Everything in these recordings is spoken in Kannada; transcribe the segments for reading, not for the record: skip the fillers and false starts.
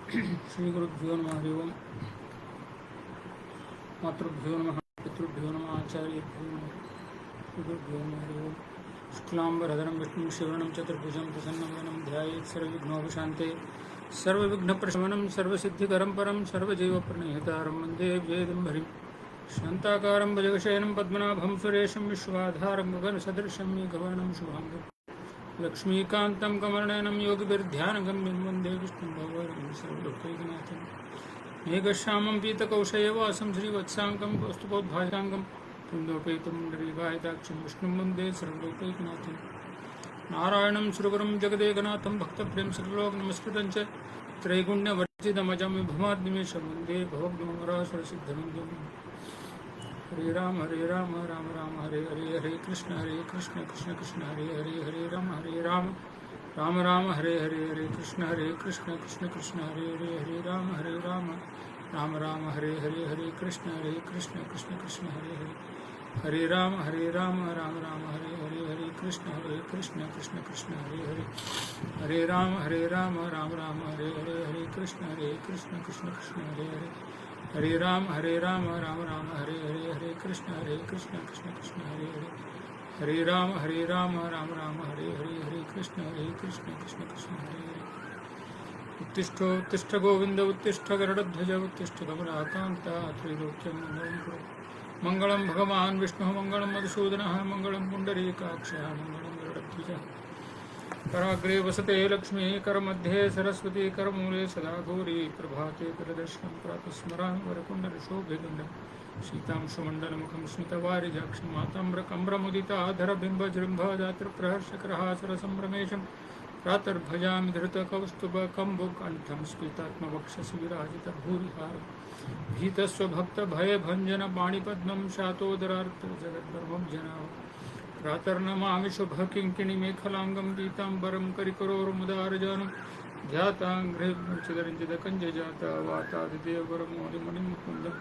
श्री गुरुभ्यो नमः हरि ओम। मातृभ्यो नमः, पितृभ्यो नमः, आचार्यभ्यो नमः, श्री गुरुभ्यो नमः हरि ओम। शुक्लांबरधरं विष्णुं शिवरणं चतुर्भुजं प्रसन्नं वदनं ध्यायेत् सर्वविघ्नोपशान्ते सर्वविघ्नप्रशमनं सर्वसिद्धिकरं परं सर्वजीवप्रणेतारं वन्दे वेदम्बरिं शान्ताकारं भुजगशयनं पद्मनाभं सुरेशं विश्वाधारं गगनसदृशं मेघवर्णं शुभाङ्गं लक्ष्मीकान्तं कमलनयनं योगिभिर्ध्यानगम्यं वन्दे विष्णुं भगवतं सर्वलोकैकनाथं मेघश्यामं पीतकौशयवासं श्रीवत्साङ्गं कौस्तुभोद्भासाङ्गं कुन्दोपेतं पुण्डरीकायताक्षं विष्णुं वन्दे सर्वलोकैकनाथं नारायणं श्रीगुरुं जगदेकनाथं भक्तप्रेमसुरलोकनमस्कृतं च त्रैगुण्यवर्जितमजं विभुमाद्निमेषं वन्दे भवद्गुणवरासुरसिद्धमन्दिरम्। हरे राम राम राम हरे हरे, हरे कृष्ण कृष्ण कृष्ण हरे हरे, हरे राम राम राम हरे हरे, हरे कृष्ण कृष्ण कृष्ण हरे हरे, हरे राम राम हरे हरे, हरे कृष्ण कृष्ण कृष्ण हरे हरे, हरे राम राम हरे हरे, हरे कृष्ण कृष्ण कृष्ण हरे हरे, हरे राम राम हरे हरे, हरे कृष्ण कृष्ण कृष्ण हरे हरे, हरे राम राम हरे हरे, हरे कृष्ण कृष्ण कृष्ण हरे हरे, हरे राम राम हरे हरे, हरे कृष्ण कृष्ण कृष्ण हरे हरे। उत्तिष्ठ उत्तिष्ठ गोविंद उत्तिष्ठ गरुडध्वज उत्तिष्ठ कमलाकान्त त्रैलोक्यं मंगलं कुरु। मंगलं भगवान् विष्णुः मंगलं मधुसूदनः मंगलं पुण्डरीकाक्षः मंगलं गरुडध्वजः। कराग्रे वसते लक्ष्मी करमध्ये सरस्वती करमूले सदा गौरी प्रभाते करदर्शनं प्रातस्मरामि वरकुण्डलशोभितुण्डं शीतांशुमण्डलमुखं स्मितवारिजाक्षं माताम्रकम्रमुदिताधरबिम्बजृम्भदातृप्रहर्षकरहासरसम्भ्रमेशं प्रातर्भजामि धृतकौस्तुभकम्बुकण्ठं स्मितात्मवक्षसि विराजितभूरिहारं भीतस्वभक्तभयभञ्जनपाणिपद्मं शातोदरार्तजगद्ब्रह्मं जनावम् प्रातर्नमामि शुभकिङ्किणीमेखलाङ्गं पीताम्बरं करिकरोरुमुदारजानं ध्याताङ्घ्रिमुचितरञ्जितकञ्जजाता वातादिदेवरमौलिमुनिमुकुन्दं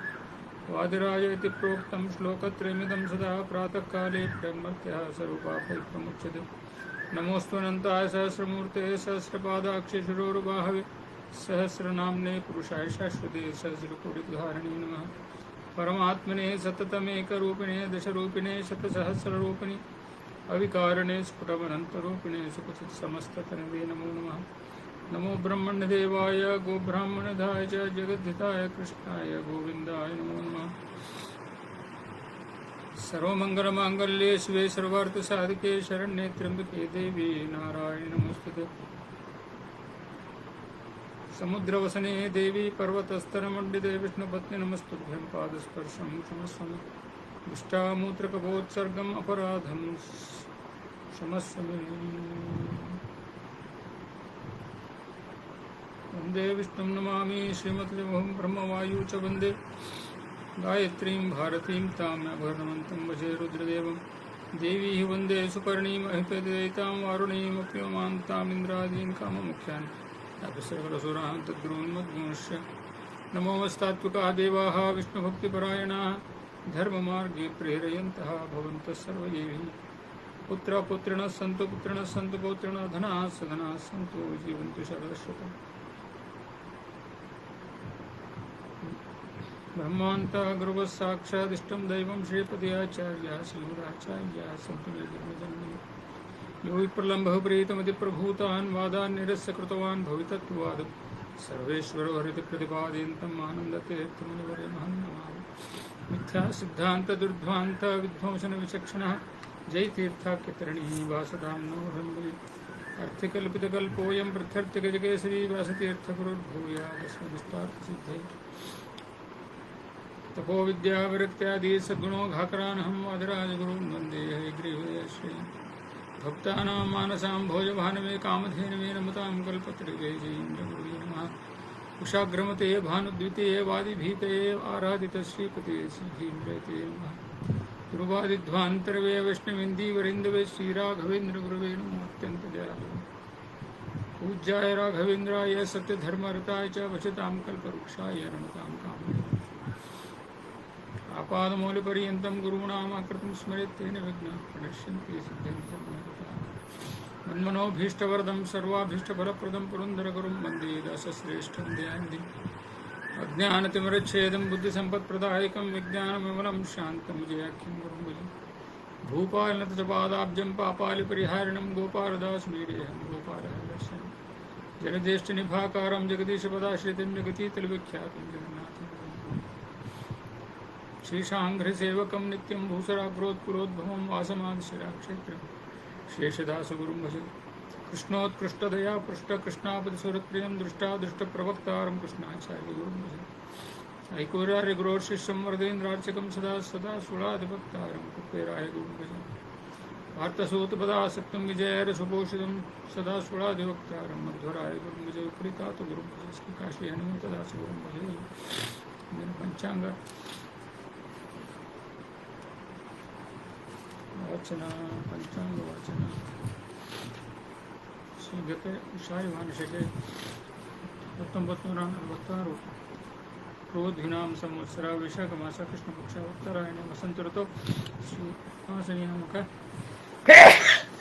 वादिराज इति प्रोक्तं श्लोकत्रयमिदं सदा प्रातःकाले ब्रह्मत्याः स्वरूपापैकमुच्यते। नमोऽस्तु अनन्ताय सहस्रमूर्ते सहस्रपादाक्षि शिरोरुबाहवे सहस्रनाम्ने पुरुषाय शाश्वते सहस्रकोटिधारिणे नमः। परमात्मने सततमेकरूपिणे दशरूपिणे शतसहस्ररूपिणे अविकारणे स्फुटमनन्तरूपिणे सुखचित्समस्ततनवे नमो नमः। नमो ब्रह्मण्यदेवाय गोब्राह्मणधाय च जगद्धिताय कृष्णाय गोविन्दाय नमो नमः। सर्वमङ्गलमाङ्गल्ये शिवे सर्वार्थसाधिके शरण्ये त्र्यम्बके देवी नारायणि नमोस्तुते। समुद्रवसने देवी पर्वतस्तरमण्डिते विष्णुपत्नि नमस्तुभ्यं पादस्पर्शं क्षमस्व मे दुष्टामूत्रकपोत्सर्गम् अपराधं क्षमस्व मे। वन्दे विष्णुं नमामि श्रीमद्विभुं ब्रह्मवायु च वन्दे गायत्रीं भारतीं ताम्यभरणमन्तं भजे रुद्रदेवं देवी वन्दे सुपर्णीं अहितदयितां वारुणीमपि मान्तामिन्द्रादीन् काममुख्यान् सर्वसुरान् तद्रोन्मद्गुणस्य नमोऽस्तात्विका देवाः विष्णुभक्तिपरायणाः धर्ममार्गे प्रेरयन्तः भवन्तः सर्वदेवी पुत्रपुत्रिणः सन्तु पौत्रिणः धनाः सधनाः सन्तु जीवन्तु शरदशतम्। ब्रह्मान्तः गुरुवः साक्षादिष्टं दैवं श्रीपतियाचार्याः श्रीमदाचार्याः सन्तु निर्जन्मजन्मनि यो विप्रलम्भः प्रीतमति प्रभूतान् वादान् निरस्य कृतवान् भवितत्वाद् सर्वेश्वरवर्यति प्रतिपादयन्तं आनन्दतीर्थमुनिवर्यमहं नमामि। मिथ्या सिद्धान्तदुर्ध्वान्त विध्वंसनविचक्षणः जयतीर्थाख्यतरणिः वासदां नोहम्बलि अर्थिकल्पितकल्पोऽयं प्रत्यर्थिगजकेसरी व्यासतीर्थगुरुर्भूयादस्मदिष्टार्थसिद्धये। तपोविद्याविरक्त्यादि सद्गुणोघाकरानहं वादिराजगुरून् वन्दे हयग्रीवश्री भक्तानां मानसां भोजभानवे कामधेनवे नमतां कल्पतरुवे जयेन्द्रगुरुवे नमः। कुशाग्रमते भानुद्वितीये वादिभीतये आराधितश्रीपते श्रीभीमते नमः। गुरुवादिध्वान्तरवे वैष्णवेन्दीवरिन्दवे श्रीराघवेन्द्रगुरुवे नमो अत्यन्तदयालवे पूज्याय राघवेन्द्राय सत्यधर्मरताय च वचतां कल्पवृक्षाय नमतां कामधेनवे आपादमौलिपर्यन्तं गुरूणामाकृतिं स्मरेत् तेन विघ्नाः प्रणश्यन्ति सिद्ध्यन्ति। मन्मनोभीष्टवरदं सर्वाभीष्टफलप्रदं पुरन्दरगुरुं वन्दे दासश्रेष्ठं दयानिधिम् अज्ञानतिमिरच्छेदं बुद्धिसम्पत्प्रदायकं विज्ञानविमलं शान्तं विजयाख्यं गुरुं भजे भूपालनतपादाब्जं पापालिपरिहारिणं गोपालदासमीडेहं गोपालहर्षं जलज्येष्ठनिभाकारं जगदीशपदाश्रितं जगतीतलविख्यातं जगन्नाथं श्रीशाङ्घ्रिसेवकं नित्यं भूसराग्रोत्पुरोद्भवं वासमादिशिराक्षेत्रं शेषदासगुरुं भजे कृष्णोत्कृष्टदया पृष्ठकृष्णापतिसुरप्रियं दृष्टादृष्टप्रवक्तारं कृष्णाचार्यगुरुं भजे ऐकूर्यार्यगुरोर्शिष्यं वरदेन्द्रार्चकं सदा सदा सुराधिभक्तारं कुप्पेरायगुरुं भजे पार्थसूतपदासक्तं विजयरसुपोषितं सदा सुराधिभक्तारं मध्वरायगुरुं भजे विपरीतातगुरुं भजे श्रीकाशी हनुमन्तदासगुरुं भजे पञ्चाङ्ग वाचन पंचांग वाचन ಗತೆ ಶಾಯಿ ಮಾನುಷಕ್ಕೆ 1946 ಕ್ರೋಧಿನಾಮ ಸಂವತ್ಸರ ವೈಶಾಖ ಮಾಸ ಕೃಷ್ಣ ಪಕ್ಷ ಉತ್ತರಾಯಣ ವಸಂತ ಋತು ಶ್ರೀ ಮಾಸನಿಯಾಮಕ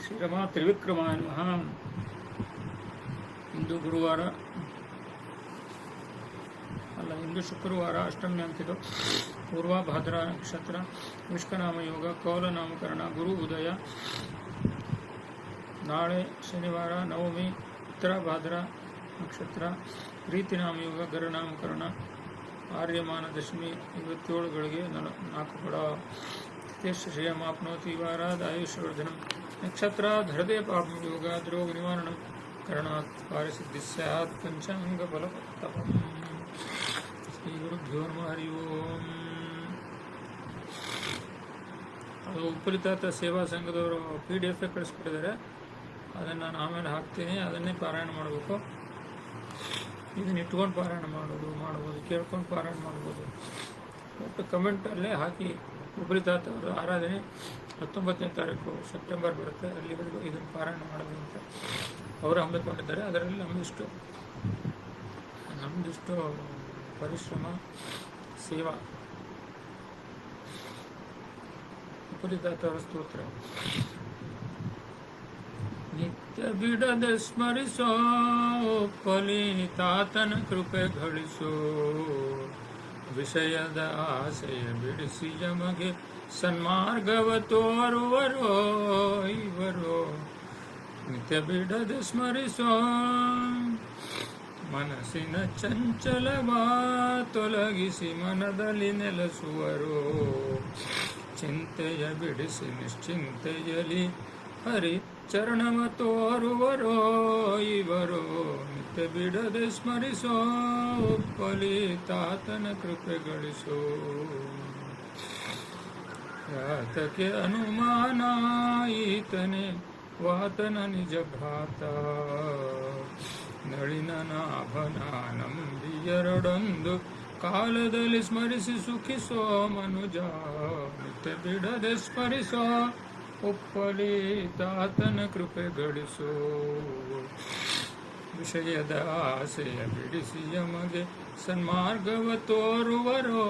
ಶ್ರೀರಮಾ ತ್ರಿವಿಕ್ರಮಾಯ ನಮಃ. ಇಂದು ಗುರುವಾರ ಅಲ್ಲ, ಇಂದು ಶುಕ್ರವಾರ, ಅಷ್ಟಮಿ ಅಂತಿದ್ದು, ಪೂರ್ವ ಭಾದ್ರಾ ನಕ್ಷತ್ರ, ವಿಷ್ಕನಾಮ ಯೋಗ, ಕೌಲ ನಾಮಕರಣ, ಗುರು ಉದಯ. ನಾಳೆ ಶನಿವಾರ ನವಮಿ, ಉತ್ತರ ಭಾದ್ರಾ ನಕ್ಷತ್ರ, ಪ್ರೀತಿನಾಮ ಯೋಗ, ಗರನಾಮಕರಣ, ಆರ್ಯಮಾನ ದಶಮಿ 57 ಗಳಿಗೆ 4 ಕೊಡ. ಶ್ರೇಯಮಾಪ್ನೋತಿ ವಾರಾದ ಆಯುಷ್ಯವರ್ಧನ ನಕ್ಷತ್ರ, ಧರದೇ ಪಾಪ ಯೋಗ, ದ್ರೋಗ ನಿವಾರಣ ಕರಣಾತ್ ಕಾರ್ಯಸಿದ್ಧಿ ಸ್ಯಾತ್. ಪಂಚಾಂಗ ಫಲಪತ್ತಮ. ಶ್ರೀ ಗುರುಭ್ಯೋ ನಮಃ. ಹರಿ ಓಂ. ಅದು ಉಪಲಿತಾತ ಸೇವಾ ಸಂಘದವರು PDF ಕಳಿಸ್ಬಿಟ್ಟಿದ್ದಾರೆ. ಅದನ್ನು ನಾನು ಆಮೇಲೆ ಹಾಕ್ತೀನಿ. ಅದನ್ನೇ ಪಾರಾಯಣ ಮಾಡಬೇಕು. ಇದನ್ನ ಇಟ್ಕೊಂಡು ಪಾರಾಯಣ ಮಾಡ್ಬೋದು, ಕೇಳ್ಕೊಂಡು ಪಾರಾಯಣ ಮಾಡ್ಬೋದು. ಒಟ್ಟು ಕಮೆಂಟಲ್ಲೇ ಹಾಕಿ. ಉಪಲಿತಾತವರು ಆರಾಧನೆ 19ನೇ ತಾರೀಕು ಸೆಪ್ಟೆಂಬರ್ ಬರುತ್ತೆ, ಅಲ್ಲಿವರೆಗೂ ಇದನ್ನು ಪಾರಾಯಣ ಮಾಡೋದು ಅಂತ ಅವರು ಹಮ್ಮಿಕೊಂಡಿದ್ದಾರೆ. ಅದರಲ್ಲಿ ನಮ್ಮದಿಷ್ಟು ಪರಿಶ್ರಮ, ಸೇವಾ. ಉಪಲಿತಾತವರ ಸ್ತೋತ್ರ. ನಿತ್ಯ ಬಿಡದೆ ಸ್ಮರಿಸೋ ಫಲಿತಾತನ ಕೃಪೆ ಗಳಿಸೋ, ವಿಷಯದ ಆಸೆಯ ಬಿಡಿಸಿ ಯಮಗೆ ಸನ್ಮಾರ್ಗವ ತೋರುವರೋ ಇವರು. ನಿತ್ಯ ಬಿಡದೆ ಸ್ಮರಿಸೋ, ಮನಸ್ಸಿನ ಚಂಚಲವ ತೊಲಗಿಸಿ ಮನದಲ್ಲಿ ನೆಲೆಸುವರು. ಚಿಂತೆಯ ಬಿಡಿಸಿ ನಿಶ್ಚಿಂತೆಯಲಿ ಹರಿ ಚರಣವ ತೋರುವರೋ ಇವರು. ನಿತ್ಯ ಬಿಡದೆ ಸ್ಮರಿಸೋ ಫಲಿತಾತನ ಕೃಪೆ ಗಳಿಸೋ. ಯಾತಕ್ಕೆ ಅನುಮಾನ ಈತನೇ ವಾತನ ನಿಜ ಭ್ರಾತ, ನಳಿನ ನಾಭನ ನಂಬಿಯರಡೊಂದು ಕಾಲದಲ್ಲಿ ಸ್ಮರಿಸಿ ಸುಖಿಸೋ ಮನುಜ. ನಿತ್ಯ ಬಿಡದೆ ಸ್ಮರಿಸೋ ಒಪ್ಪಲಿತಾತನ ಕೃಪೆ ಗಳಿಸೋ. ವಿಷಯದ ಆಸೆಯ ಬಿಡಿಸಿ ಯಮಗೆ ಸನ್ಮಾರ್ಗವ ತೋರುವರೋ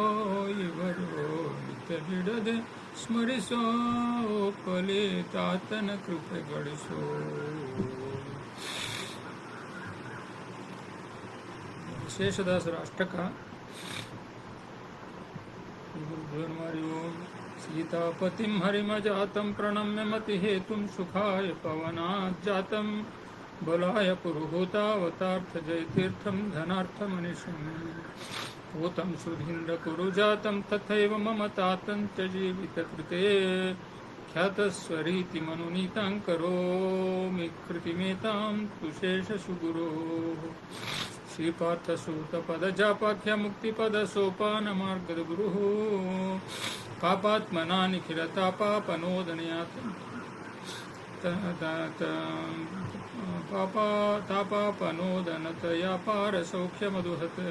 ಇವರು. ನಿತ್ಯ ಬಿಡದೆ ಸ್ಮರಿಸೋ ಒಪ್ಪಲಿತಾತನ ಕೃಪೆ ಗಳಿಸೋ. ಶೇಷದಾಸರ ಅಷ್ಟಕ. सीतापतिं हरिमजातं प्रणम्य मतिहेतुं सुखाय पवनाज्जातं बलाय पुरुहूतावतार्थजयतीर्थं धनार्थमनिशं भूतं सुधीन्द्रकुरुजातं तथैव मम तातं च जीवितकृते ख्यातस्वरीति मनुनीतां करोमि कृतिमेतां तुशेषसुगुरोः. श्रीपार्थसूतपदजापाख्य मुक्तिपदसोपानमार्गदगुरुः पापात्मना निखिलतापापनोदनयात् तापापनोदनतया पारसौख्यमधुहत्.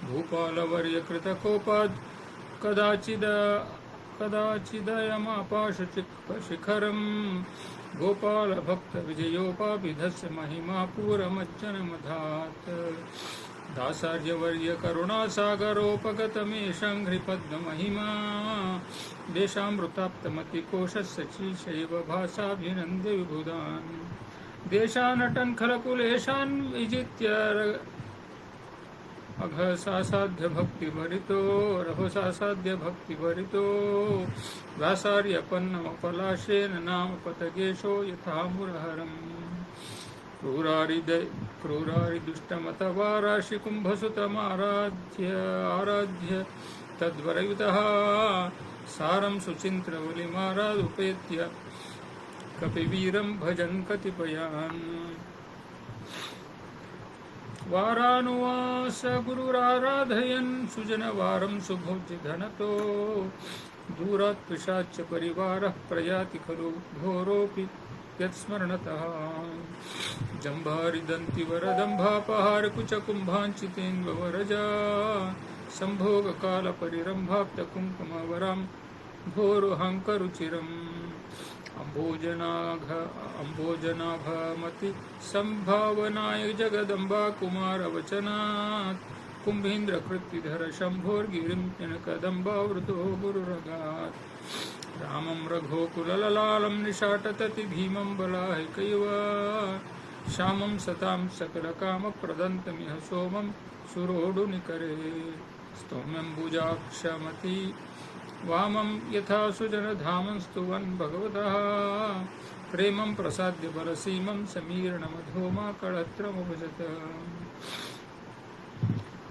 भूपालवर्यकृतकोपात् कदाचिदयमापाशशिखरं गोपालभक्तविजयोपाभिधस्य महिमा पूरमज्जनमधात्. दासार्यवर्य करुणासागरोपगतमेषां घ्रिपद्ममहिमा देशामृताप्तमतिकोशसचीशैव भासाभिनन्द्य विबुधान् देशानटन् खलकुलेशान् विजित्य अघसासाध्य भक्तिभरितो रघुसासाध्य भक्तिभरितो व्यासार्यपन्नमपलाशेन नाम पतगेशो यथा मुरहरम् क्रूरारिदुष्टमतवाराशिकुम्भसुतमाराध्य तद्वरयुतः सारं सुचिन्त्रवलिमारादुपेत्य कपिवीरं भजन् कतिपयान् वारानुवास गुरुराराधयन् सुजनवारं सुभोज्यधनतो दूरात् पिशाच्च परिवारः प्रयाति खलु घोरोऽपि यत्स्मरणतः जम्भारिदन्तिवरदम्भापहारकुचकुम्भाञ्चितेन्द्ववरजा सम्भोगकालपरिरम्भाप्तकुङ्कुमवरां घोरुहाङ्करुचिरम् अम्भोजनाभमति सम्भावनाय जगदम्बा कुमारवचनात् कुम्भीन्द्रकृत्तिधर शम्भोर्गिरिं जनकदम्बावृतो गुरुरगात् रामं रघोकुलललालं निशाटतति भीमं बलाहिकैव श्यामं सतां सकलकामप्रदन्तमिह सोमं सुरोडुनिकरे स्तौम्यम्बुजाक्षमति वामं यथा सुजनधामं स्तुवन् भगवतः प्रेमं प्रसाद्य बलसीमं समीरणमधोमाकळत्रमभजत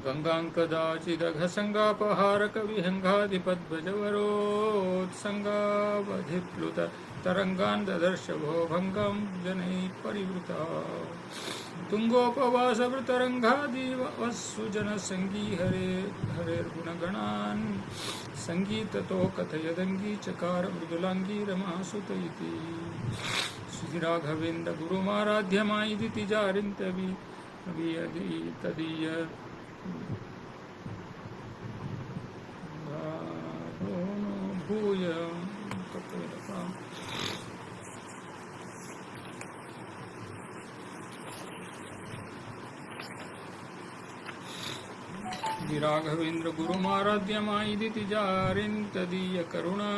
गङ्गाङ्कदाचिदघसङ्गापहारकविहङ्गाधिपद्भजवरोत्सङ्गावधिप्लुत तरङ्गान् ददर्श भो भङ्गं जनैः परिवृता तुङ्गोपवासवृतरङ्गादिवस्सुजनसङ्गी हरेर्गुणगणान् सङ्गीततो कथयदङ्गी चकार मृदुलाङ्गी रमासुत इति श्रीराघवेन्द्र गुरुमाराध्यमायिदिति जारिन्तवि तदीय भूय राघवेन्द्र गुरुमाराध्यमायिदिति जारिन्तदीय करुणा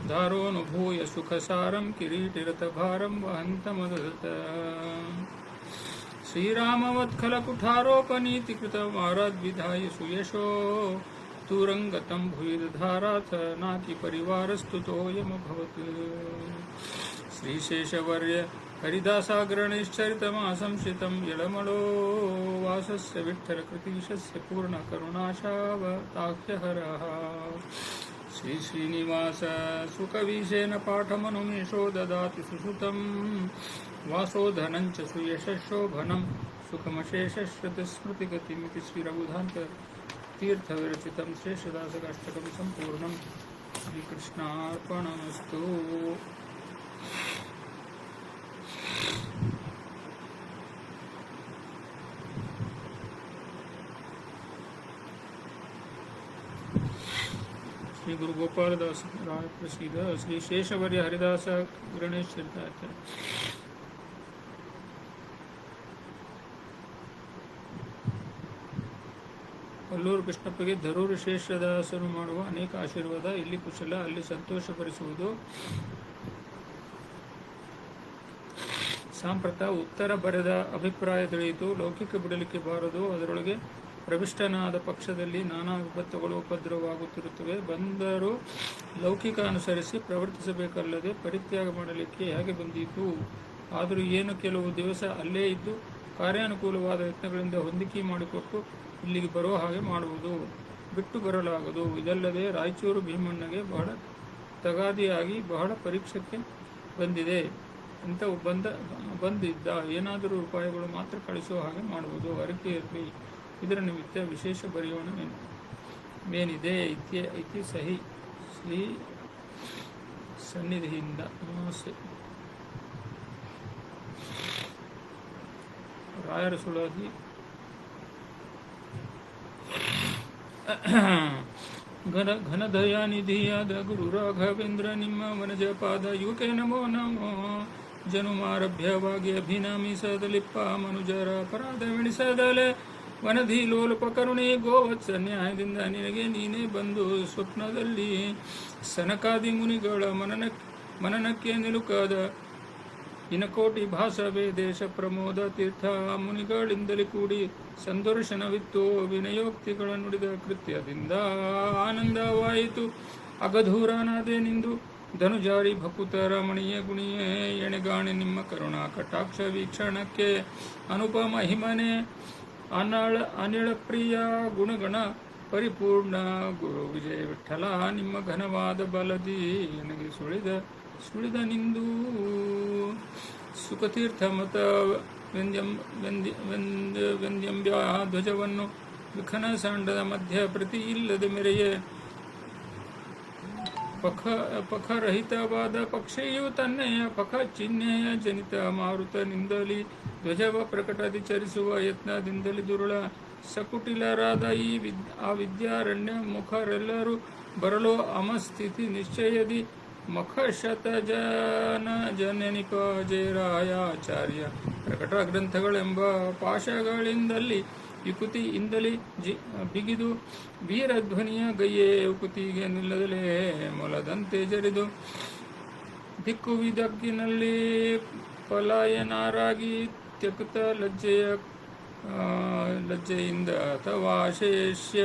धारोऽनुभूय सुखसारं किरीटिरतभारं वहन्तमदधत श्रीरामवत्खलकुठारोपनीतिकृतमाराद्विधाय सुयशो तुरङ्गतं भुविदधाराथ नातिपरिवारस्तुतोऽयमभवत् श्रीशेषवर्य हरिदासाग्रणैश्चरितमासंशितं यलमलो वासस्य विठ्ठलकृतीशस्य पूर्णकरुणाशावताह्यहरः श्रीश्रीनिवास सुकवीशेन पाठमनुमेषो ददाति सुसुतं वासोधनं च सुयशशोभनं सुखमशेषश्रुतिस्मृतिगतिमिति श्रीरघुधान्ततीर्थविरचितं शेषदासकाष्टकं सम्पूर्णं श्रीकृष्णार्पणमस्तु। श्री गुरु गोपालदास राय प्रसिद्ध श्री शेषवर्य हरिदास गणेश चरितार्थ। ಅಲ್ಲೂರು ಕೃಷ್ಣಪ್ಪಗೆ ಧರೂರು ಶೇಷದಾಸರು ಮಾಡುವ ಅನೇಕ ಆಶೀರ್ವಾದ. ಇಲ್ಲಿ ಕುಶಲ, ಅಲ್ಲಿ ಸಂತೋಷಪಡಿಸುವುದು. ಸಾಂಪ್ರತ ಉತ್ತರ ಬರೆದ ಅಭಿಪ್ರಾಯ ತಿಳಿಯಿತು. ಲೌಕಿಕ ಬಿಡಲಿಕ್ಕೆ ಬಾರದು. ಅದರೊಳಗೆ ಪ್ರವಿಷ್ಟನಾದ ಪಕ್ಷದಲ್ಲಿ ನಾನಾ ವಿಪತ್ತುಗಳು ಉಪದ್ರವವಾಗುತ್ತಿರುತ್ತವೆ. ಬಂದರೂ ಲೌಕಿಕ ಅನುಸರಿಸಿ ಪ್ರವರ್ತಿಸಬೇಕಲ್ಲದೆ ಪರಿತ್ಯಾಗ ಮಾಡಲಿಕ್ಕೆ ಹೇಗೆ ಬಂದೀತು? ಆದರೂ ಏನು, ಕೆಲವು ದಿವಸ ಅಲ್ಲೇ ಇದ್ದು ಕಾರ್ಯಾನುಕೂಲವಾದ ಯತ್ನಗಳಿಂದ ಹೊಂದಿಕೆ ಮಾಡಿಕೊಟ್ಟು ಇಲ್ಲಿಗೆ ಬರೋ ಹಾಗೆ ಮಾಡುವುದು. ಬಿಟ್ಟು ಬರಲಾಗದು. ಇದಲ್ಲದೆ ರಾಯಚೂರು ಭೀಮಣ್ಣಗೆ ಬಹಳ ತಗಾದಿಯಾಗಿ ಬಹಳ ಪರೀಕ್ಷಕ್ಕೆ ಬಂದಿದೆ. ಇಂಥವು ಬಂದಿದ್ದ ಏನಾದರೂ ರೂಪಾಯಿಗಳು ಮಾತ್ರ ಕಳಿಸೋ ಹಾಗೆ ಮಾಡುವುದು. ಅರಿಕೆ ಇರಲಿ. ಇದರ ನಿಮಿತ್ತ ವಿಶೇಷ ಬರೆಯೋಣವೇನಿದೆ. ಇತಿ ಸಹಿ ಶ್ರೀ ಸನ್ನಿಧಿಯಿಂದ ನಮಸ್ತೆ. ರಾಯರ ಸುಳಾದಿ ಘನದಯಾನಿಧಿಯಾದ ಗುರು ರಾಘವೇಂದ್ರ ನಿಮ್ಮ ವನಜಪಾದ ಯುವಕೆ ನಮೋ ನಮೋ. ಜನುಮಾರಭ್ಯವಾಗಿ ಅಭಿನಾಮಿ ಸದಲಿಪ್ಪ ಮನುಜರ ಅಪರಾಧವೆಣಿಸದಲೆ ವನಧಿ ಲೋಲುಪ ಕರುಣೆ ಗೋವತ್ಸ ನ್ಯಾಯದಿಂದ ನಿನಗೆ ನೀನೇ ಬಂದು ಸ್ವಪ್ನದಲ್ಲಿ ಸನಕಾದಿ ಮುನಿಗಳ ಮನನಕ್ಕೆ ನಿಲುಕಾದ ಇನಕೋಟಿ ಭಾಷವೇ ದೇಶ ಪ್ರಮೋದ ತೀರ್ಥ ಮುನಿಗಳಿಂದಲೇ ಕೂಡಿ ಸಂದರ್ಶನವಿತ್ತು ವಿನಯೋಕ್ತಿಗಳ ನುಡಿದ ಕೃತ್ಯದಿಂದ ಆನಂದವಾಯಿತು ಅಗಧೂರನಾದೆ ನಿಂದು ಧನುಜಾರಿ ಭಕುತ ರಮಣೀಯ ಗುಣಿಯೇ ಎಣೆಗಾಣೆ ನಿಮ್ಮ ಕರುಣಾ ಕಟಾಕ್ಷ ವೀಕ್ಷಣಕ್ಕೆ ಅನುಪಮ ಹಿಮನೆ ಅನಿಳ ಪ್ರಿಯ ಗುಣಗಣ ಪರಿಪೂರ್ಣ ಗುರು ವಿಜಯ ವಿಠಲ ನಿಮ್ಮ ಘನವಾದ ಬಲದಿ ನನಗೆ ಸುಳಿದ ನಿಂದು ಸುಖತೀರ್ಥ ಮತ ವೆಂದ್ಯಂಬ್ಯ ಧ್ವಜವನ್ನು ವಿಖನ ಸಾಂಡದ ಮಧ್ಯ ಪ್ರತಿ ಇಲ್ಲದೆ ಮೆರೆಯೇ ಪಖರಹಿತವಾದ ಪಕ್ಷಿಯು ತನ್ನೆಯ ಪಖ ಚಿಹ್ನೆಯ ಜನಿತ ಮಾರುತನಿಂದಲೇ ಧ್ವಜವ ಪ್ರಕಟದಿ ಚರಿಸುವ ಯತ್ನದಿಂದಲೇ ದುರುಳ ಸಕುಟಿಲರಾದ ಆ ವಿದ್ಯಾರಣ್ಯ ಮುಖರೆಲ್ಲರೂ ಬರಲು ಅಮಸ್ಥಿತಿ ನಿಶ್ಚಯದಿ ಮಖಶತ ಜನನಿಪ ಜಯರಾಯಾಚಾರ್ಯ ಪ್ರಕಟ ಗ್ರಂಥಗಳೆಂಬ ಪಾಶಗಳಿಂದಲ್ಲಿ ಯುಕುತಿಯಿಂದಲೇ ಬಿಗಿದು ವೀರಧ್ವನಿಯ ಗೈಯೇ ಉಕುತಿಗೆ ನಿಲ್ಲದಲೇ ಮೊಲದಂತೆ ಜರಿದು ದಿಕ್ಕುವಿದಕ್ಕಿನಲ್ಲಿ ಪಲಾಯನಾರಾಗಿ ತ್ಯಕ್ತ ಲಜ್ಜೆಯಿಂದ ಅಥವಾ ಶೇಷ್ಯ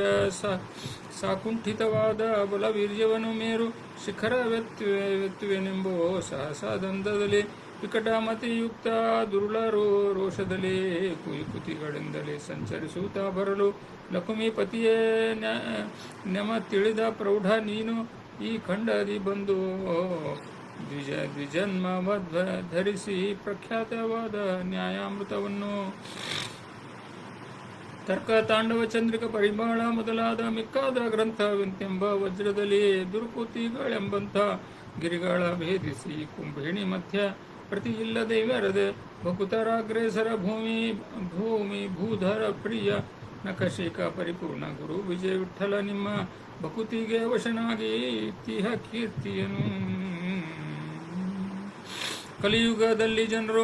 ಸಾಕುಂಠಿತವಾದ ಬಲವೀರ್ಯವನ್ನು ಮೇರು ಶಿಖರವೆತ್ತುವೆನೆಂಬೋ ಸಹಸಾದಂದದಲ್ಲಿ ವಿಕಟಮತಿಯುಕ್ತ ದುರುಳರು ರೋಷದಲ್ಲಿ ಕುಯುಕುತಿಗಳಿಂದಲೇ ಸಂಚರಿಸುತ್ತಾ ಬರಲು ಲಕ್ಷ್ಮೀಪತಿಯೇ ನೆಮ ತಿಳಿದ ಪ್ರೌಢ ನೀನು ಈ ಖಂಡದಿ ಬಂದು ದ್ವಿಜನ್ಮ ಧರಿಸಿ ಪ್ರಖ್ಯಾತವಾದ ನ್ಯಾಯಾಮೃತವನ್ನು ತರ್ಕ ತಾಂಡವ ಚಂದ್ರಿಕ ಪರಿಮಾಣ ಮೊದಲಾದ ಮಿಕ್ಕಾದ ಗ್ರಂಥವೆಂತೆಂಬ ವಜ್ರದಲ್ಲಿ ದುರ್ಕುತಿಗಳೆಂಬಂಥ ಗಿರಿಗಳ ಭೇದಿಸಿ ಕುಂಭಿಣಿ ಮಧ್ಯ ಪ್ರತಿ ಇಲ್ಲದೆ ಇವರದೆ ಭಕುತರಾಗ್ರೇಸರ ಭೂಮಿ ಭೂಧರ ಪ್ರಿಯ ನಖಶೇಖ ಪರಿಪೂರ್ಣ ಗುರು ವಿಜಯ ವಿಠಲ ನಿಮ್ಮ ಭಕುತಿಗೆ ವಶನಾಗಿ ತಿಹ ಕೀರ್ತಿಯನು ಕಲಿಯುಗದಲ್ಲಿ ಜನರು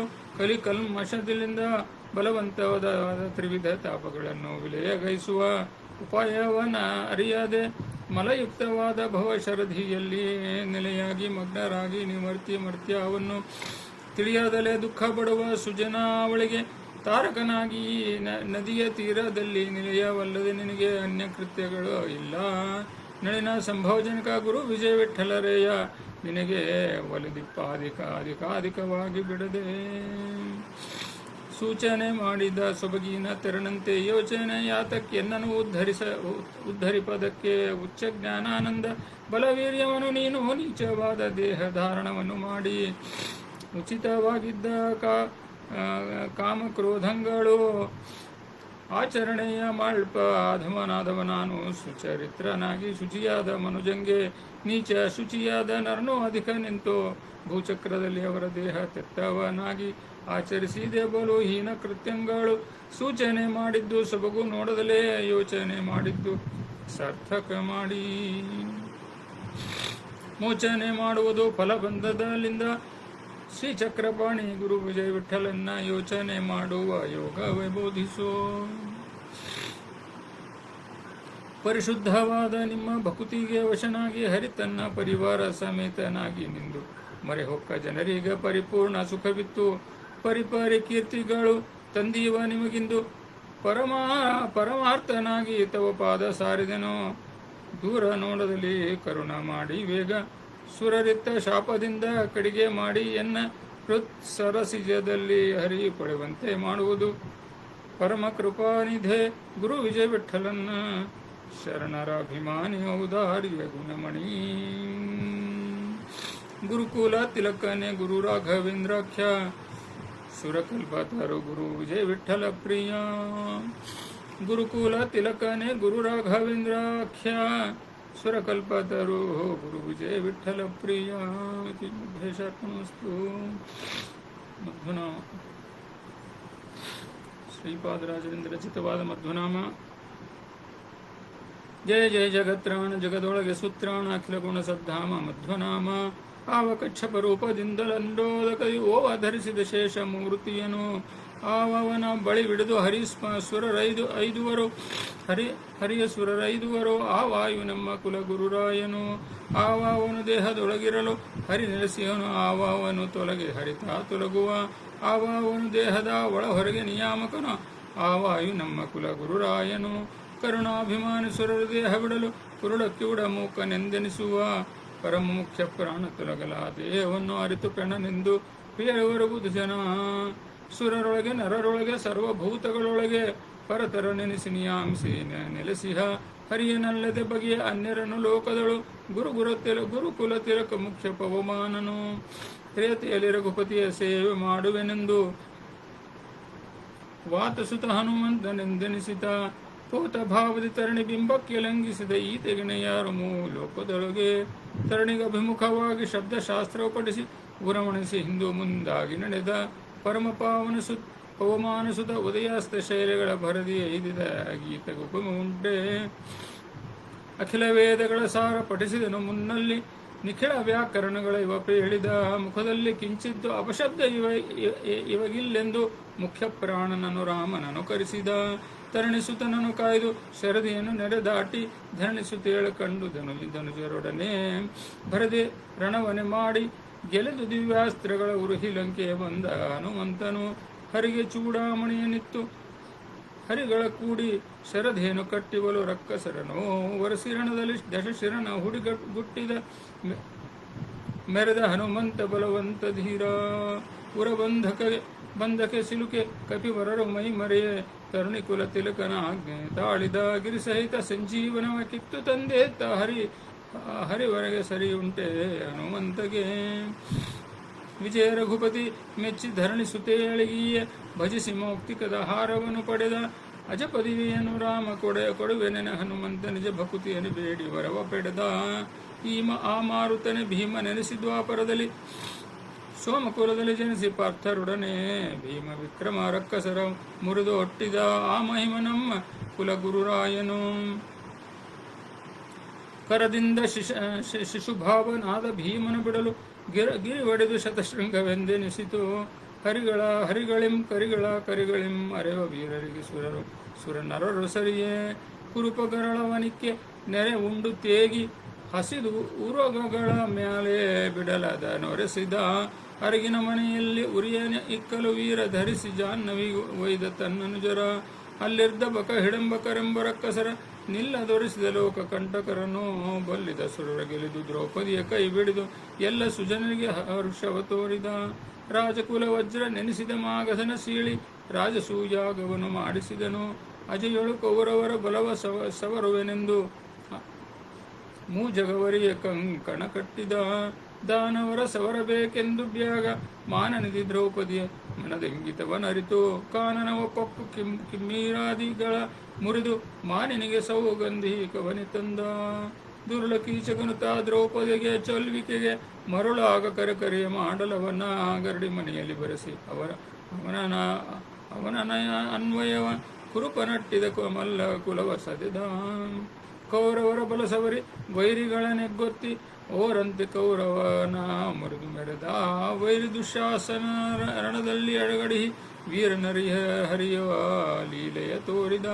ಕಲ್ಮಶದಿಂದ ಬಲವಂತವಾದ ತ್ರಿವಿಧ ತಾಪಗಳನ್ನು ವಿಲಯಗೈಸುವ ಉಪಾಯವನ್ನ ಅರಿಯದೆ ಮಲಯುಕ್ತವಾದ ಭವಶರಧಿಯಲ್ಲಿ ನೆಲೆಯಾಗಿ ಮಗ್ನರಾಗಿ ಮರ್ತ್ಯವನ್ನು ತಿಳಿಯದಲೇ ದುಃಖ ಪಡುವ ಸುಜನಾವಳಿಗೆ ತಾರಕನಾಗಿ ನದಿಯ ತೀರದಲ್ಲಿ ನಿಲಯವಲ್ಲದೆ ನಿನಗೆ ಅನ್ಯ ಕೃತ್ಯಗಳು ಇಲ್ಲ. ನಳಿನ ಸಂಭವಜನಕ ಗುರು ವಿಜಯ ವಿಠಲರೇಯ ನಿನಗೆ ಒಲಿದಿಪ್ಪ ಅಧಿಕಾಧಿಕವಾಗಿ ಬಿಡದೆ ಸೂಚನೆ ಮಾಡಿದ ಸೊಬಗಿನ ತೆರನಂತೆ ಯೋಚನೆ ಯಾತಕ್ಕೆನ್ನನು ಉದ್ಧರಿಪದಕ್ಕೆ ಉಚ್ಚ ಜ್ಞಾನಾನಂದ ಬಲವೀರ್ಯವನ್ನು ನೀನು ನೀಚವಾದ ದೇಹ ಧಾರಣವನ್ನು ಮಾಡಿ ಉಚಿತವಾಗಿದ್ದ ಕಾಮಕ್ರೋಧಗಳು ಆಚರಣೆಯ ಮಾಳ್ಪ ಅಧಮನಾದವ ನಾನು ಸುಚರಿತ್ರನಾಗಿ ಶುಚಿಯಾದ ಮನುಜಂಗೆ ನೀಚ ಶುಚಿಯಾದ ನರನು ಅಧಿಕ ನಿಂತು ಭೂಚಕ್ರದಲ್ಲಿ ಅವರ ದೇಹ ತೆತ್ತವನಾಗಿ ಆಚರಿಸಿದೆ ಬಲು ಹೀನ ಕೃತ್ಯಗಳು ಸೂಚನೆ ಮಾಡಿದ್ದು ಸೊಬಗು ನೋಡದಲೇ ಯೋಚನೆ ಮಾಡಿದ್ದು ಸಾರ್ಥಕ ಮಾಡಿ ಮೋಚನೆ ಮಾಡುವುದು ಫಲಬಂಧದಲ್ಲಿಂದ ಶ್ರೀಚಕ್ರಪಾಣಿ ಗುರು ವಿಜಯ ವಿಠಲನ್ನ ಯೋಚನೆ ಮಾಡುವ ಯೋಗವೇ ಬೋಧಿಸೋ. ಪರಿಶುದ್ಧವಾದ ನಿಮ್ಮ ಭಕುತಿಗೆ ವಶನಾಗಿ ಹರಿತನ್ನ ಪರಿವಾರ ಸಮೇತನಾಗಿ ನಿಂದು ಮರೆಹೊಕ್ಕ ಜನರಿಗೆ ಪರಿಪೂರ್ಣ ಸುಖವಿತ್ತು ಪರಿಪರಿ ಕೀರ್ತಿಗಳು ತಂದೀವ ನಿಮಗಿಂದು ಪರಮಾರ್ಥನಾಗಿ ತವ ಪಾದ ಸಾರಿದೆನೋ ದೂರ ನೋಡದಲ್ಲಿ ಕರುಣ ಮಾಡಿ ವೇಗ ಸುರರಿತ್ತ ಶಾಪದಿಂದ ಕಡಿಗೆ ಮಾಡಿ ಎನ್ನ ಹೃತ್ ಸರಸಿಜದಲ್ಲಿ ಹರಿ ಪಡೆಯುವಂತೆ ಮಾಡುವುದು ಪರಮ ಕೃಪಾನಿಧೆ ಗುರು ವಿಜಯ ವಿಠಲನ್ನ ಶರಣರ ಅಭಿಮಾನಿ ಔದಾರ್ಯ ಗುಣಮಣಿ ಗುರುಕುಲ ತಿಲಕನೆ ಗುರು ರಾಘವೇಂದ್ರಾಖ್ಯ ಸುರಕಲ್ಪತರು ಗುರು ವಿಜಯ ವಿಠಲ ಪ್ರಿಯ ಗುರುಕುಲ ತಿಲಕನೆ ಗುರು ರಾಘವೇಂದ್ರಾಖ್ಯ ಸುರಕಲ್ಪತರು ಗುರು ವಿಜಯ ವಿಠಲ ಪ್ರಿಯ ದೇಶಾತ್ಮಸ್ತು. ಮಧ್ವನಾಮ ಶ್ರೀಪಾದರಾಜರಿಂದ ರಚಿತವಾದ ಮಧ್ವನಾಮ. ಜಯ ಜಯ ಜಗತ್ರಾಣ ಜಗದೊಳಗೆ ಸುತ್ರಾಣ ಅಖಿಲ ಗುಣ ಸದ್ಧಾಮ ಮಧ್ವನಾಮ ಆವ ಕಚ್ಚಪ ರೂಪದಿಂದಲಂಡೋದಕದಿ ಓವ ಧರಿಸಿದ ಶೇಷ ಮೂರ್ತಿಯನು ಆವನ ಬಳಿ ಬಿಡಿದು ಸುರರೈದುವರು ಹರಿಯ ಸುರರೈದುವರು ಆ ವಾಯು ನಮ್ಮ ಕುಲಗುರುರಾಯನು ಆವಾವನು ದೇಹದೊಳಗಿರಲು ಹರಿ ನೆಲೆಸಿಯನು ಆವಾವನು ತೊಲಗಿ ಹರಿತಾ ತೊಲಗುವ ಆವಾವನು ದೇಹದ ಒಳ ಹೊರಗೆ ನಿಯಾಮಕನು ಆ ವಾಯು ನಮ್ಮ ಕುಲಗುರುರಾಯನು ಕರುಣಾಭಿಮಾನಿ ಸುರರು ದೇಹ ಬಿಡಲು ಕುರುಡ ಕಿವುಡ ಮೂಕನೆಂದೆನಿಸುವ ಪರಮ ಮುಖ್ಯ ಪ್ರಾಣ ತೊಲಗಲ ದೇಹವನ್ನು ಅರಿತು ಪೆಣನೆಂದು ಪ್ರಿಯರವರೆಗುವುದು ಜನ ಸುರರೊಳಗೆ ನರರೊಳಗೆ ಸರ್ವಭೂತಗಳೊಳಗೆ ಪರತರ ನೆನೆಸಿ ನಿಯಾಮಿಸಿ ನೆಲೆಸಿಹ ಹರಿಯನಲ್ಲದೆ ಬಗೆಯ ಅನ್ಯರನ್ನು ಲೋಕದಳು ಗುರುಕುಲ ತಿಲಕ ಮುಖ್ಯ ಪವಮಾನನು ತ್ರೇತೆಯಲ್ಲಿ ರಘುಪತಿಯ ಸೇವೆ ಮಾಡುವೆನೆಂದು ವಾತಸುತ ಹನುಮಂತನೆಂದೆನಿಸಿದ ಪೋತ ಭಾವದಿ ತರಣಿ ಬಿಂಬಕ್ಕೆ ಲಂಘಿಸಿದ ಈತೆಗೆನೆಯಾರು ಲೋಕದೊಳಗೆ ತರಣಿಗೆ ಅಭಿಮುಖವಾಗಿ ಶಬ್ದಶಾಸ್ತ್ರವು ಪಡಿಸಿ ಉರಮಣಿಸಿ ಹಿಂದೂ ಮುಂದಾಗಿ ನಡೆದ ಪರಮ ಪವಮಾನಸುತ ಉದಯಾಸ್ತ ಶೈಲಿಗಳ ಭರದಿ ಐದಿದ ಗೀತೆಗೆ ಉಪಮ ಉಂಟೆ ಅಖಿಲ ವೇದಗಳ ಸಾರ ಪಠಿಸಿದನು ಮುನ್ನಲ್ಲಿ ನಿಖಿಳ ವ್ಯಾಕರಣಗಳ ಇವಪೆ ಹೇಳಿದ ಮುಖದಲ್ಲಿ ಕಿಂಚಿದ್ದು ಅಪಶಬ್ದ ಇವಗಿಲ್ಲೆಂದು ಮುಖ್ಯ ಪ್ರಾಣನನು ರಾಮನನು ಕರೆಸಿದ ತರಣಿಸುತನನು ಕಾಯ್ದು ಶರದಿಯನ್ನು ನೆರೆದಾಟಿ ಧರಣಿಸುತ್ತೇಳ ಕಂಡು ಧನುಜರೊಡನೆ ಭರದೆ ರಣವನೆ ಮಾಡಿ ಗೆಲೆದು ದಿವ್ಯಾಸ್ತ್ರಗಳ ಉರುಹಿ ಲಂಕೆಯ ಬಂದ ಹನುಮಂತನು ಹರಿಗೆ ಚೂಡಾಮಣಿಯನಿತ್ತು ಹರಿಗಳ ಕೂಡಿ ಶರಧೇನು ಕಟ್ಟಿಬಲು ರಕ್ಕಸರನು ವರಸಿರಣದಲ್ಲಿ ದಶಶಿರನ ಹುಡಿಗುಟ್ಟಿದ ಮೆರೆದ ಹನುಮಂತ ಬಲವಂತ ಧೀರ ಬಂಧಕ್ಕೆ ಸಿಲುಕೆ ಕಪಿವರರು ಮೈ ಮರೆಯೇ ತರುಣಿ ಕುಲ ತಿಲಕನ ಆಜ್ಞೆ ತಾಳಿದ ಗಿರಿಸಹಿತ ಸಂಜೀವನವ ಕಿತ್ತು ತಂದೆ ಹರಿವರೆಗೆ ಸರಿ ಉಂಟೆ ಹನುಮಂತಗೆ ವಿಜಯ ರಘುಪತಿ ಮೆಚ್ಚಿ ಧರಣಿಸುತ್ತೇಳಿಗಿಯೇ ಭಜಿಸಿ ಮೌಕ್ತಿಕದ ಹಾರವನ್ನು ಪಡೆದ ಅಜಪದಿವಿಯನ್ನು ರಾಮ ಕೊಡುವೆನೆನ ಹನುಮಂತ ನಿಜ ಭಕುತಿಯನ್ನು ಬೇಡಿ ವರವ ಪಡೆದ ಆ ಮಾರುತನೆ ಭೀಮ ನೆನೆಸಿದ್ವಾಪರದಲ್ಲಿ ಸೋಮಕುಲದಲ್ಲಿ ಜನಿಸಿ ಪಾರ್ಥರೊಡನೆ ಭೀಮ ವಿಕ್ರಮ ರಕ್ಕಸರ ಮುರಿದು ಒಟ್ಟಿದ ಆ ಮಹಿಮ ನಮ್ಮ ಕುಲಗುರುರಾಯನು ಕರದಿಂದ ಶಿಶುಭಾವನಾದ ಭೀಮನು ಬಿಡಲು ಗಿರಿ ಒಡೆದು ಶತಶೃಂಗವೆಂದೆನಿಸಿತು ಹರಿಗಳಿಂ ಕರಿಗಳಿಂ ಅರೆವ ವೀರರಿಗೆ ಸುರನರರು ಸರಿಯೇ ಕುರುಪಗರಳವನಿಕೆ ನೆರೆ ಉಂಡು ತೇಗಿ ಹಸಿದು ಉರಗಗಳ ಮೇಲೆ ಬಿಡಲದ ನೊರೆಸಿದ ಅರಗಿನ ಮನೆಯಲ್ಲಿ ಉರಿಯನ ಇಕ್ಕಲು ವೀರ ಧರಿಸಿ ಜಾಹ್ನವಿ ಒಯ್ದ ತನ್ನನುಜರ ಅಲ್ಲಿರ್ದ ಬಕ ಹಿಡಂಬಕರೆಂಬ ರಕ್ಕಸರ ನಿಲ್ಲದೊರಿಸಿದ ಲೋಕ ಕಂಟಕರನ್ನು ಬಲ್ಲಿದ ಸುರರ ಗೆಲಿದು ದ್ರೌಪದಿಯ ಕೈ ಬಿಡಿದು ಎಲ್ಲ ಸುಜನರಿಗೆ ಹರ್ಷವ ತೋರಿದ ರಾಜಕುಲ ವಜ್ರ ನೆನೆಸಿದ ಮಾಗಧನ ಸೀಳಿ ರಾಜಸೂಯಾಗವನ್ನು ಮಾಡಿಸಿದನು ಅಜಯೊಳು ಕೌರವರ ಬಲವ ಸವರುವೆನೆಂದು ಮೂಜಗವರಿಯ ಕಂಕಣ ಕಟ್ಟಿದ ದಾನವರ ಸವರಬೇಕೆಂದು ಬ್ಯಾಗ ಮಾನನಿಧಿ ದ್ರೌಪದಿಯ ಮನದಂಗಿತವನರಿತು ಕಾನನವ ಪಕ್ಕು ಕಿಮ್ಮೀರಾದಿಗಳ ಮುರಿದು ಮಾನಿನಿಗೆ ಸೌಗಂಧಿ ಕವನಿ ತಂದ ದುರ್ಲ ಕೀಚಕನು ತಾ ದ್ರೌಪದಿಗೆ ಚೊಲ್ವಿಕೆಗೆ ಮರುಳಾಗ ಕರೆಕರೆಯ ಮಾಡಲವನ್ನ ಗರಡಿ ಮನೆಯಲ್ಲಿ ಬರೆಸಿ ಅವನ ಅನ್ವಯವ ಕುರುಪನಟ್ಟಿದ ಮಲ್ಲ ಕುಲವ ಸದೆದ ಕೌರವರ ಬಲಸವರಿ ವೈರಿಗಳ ನೆಗ್ಗೊತ್ತಿ ಓರಂತೆ ಕೌರವನ ಮುರಿದು ಮೆರೆದ ವೈರಿ ದುಶಾಸನ ರಣದಲ್ಲಿ ಅಡಗಡಿ ವೀರನರಿಯ ಹರಿಯುವ ಲೀಲೆಯ ತೋರಿದ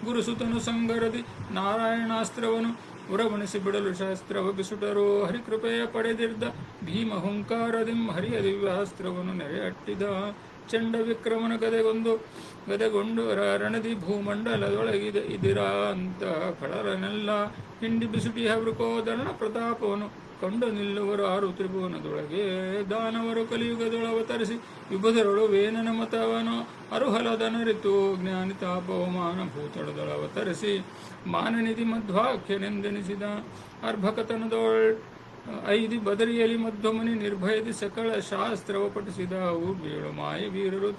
ಗುರುಸುತನು ಸಂಗರದಿ ನಾರಾಯಣಾಸ್ತ್ರವನು ಉರವಣಿಸಿ ಬಿಡಲು ಶಾಸ್ತ್ರವ ಬಿಸುಟರು ಹರಿಕೃಪೆಯ ಪಡೆದಿದ್ದ ಭೀಮ ಹುಂಕಾರದಿಂ ಹರಿಯ ದಿವ್ಯಾಸ್ತ್ರವನ್ನು ನೆರೆಯಟ್ಟಿದ ಚಂಡ ವಿಕ್ರಮನ ಗದೆಗೊಂಡು ರಣದಿ ಭೂಮಂಡಲದೊಳಗಿದೆ ಇದಿರಾ ಅಂತ ಕಡಲನೆಲ್ಲ ಹಿಂಡಿ ಬಿಸುಟಿ ಹವೃಕೋದರಣ ಪ್ರತಾಪವನ್ನು ಕಂಡು ನಿಲ್ಲುವರು ಆರು ತ್ರಿಭುವನದೊಳಗೆ ದಾನವರು ಕಲಿಯುಗದೊಳವತರಿಸಿ ವಿಭುಧರಳು ವೇನನ ಮತವನು ಅರುಹಲದನರಿತು ಜ್ಞಾನಿ ತಾಪವಮಾನ ಭೂತಳದೊಳವತರಿಸಿ ಮಾನನಿಧಿ ಮಧ್ವಾಖ್ಯನೆಂದೆನಿಸಿದ ಅರ್ಭಕತನದೊಳ್ ಐದಿ ಬದರಿಯಲ್ಲಿ ಮಧ್ವಮುನಿ ನಿರ್ಭಯದಿ ಸಕಲ ಶಾಸ್ತ್ರವ ಪಠಿಸಿದ ಊರ್ಬೇಳು ಮಾಯ ವೀರರು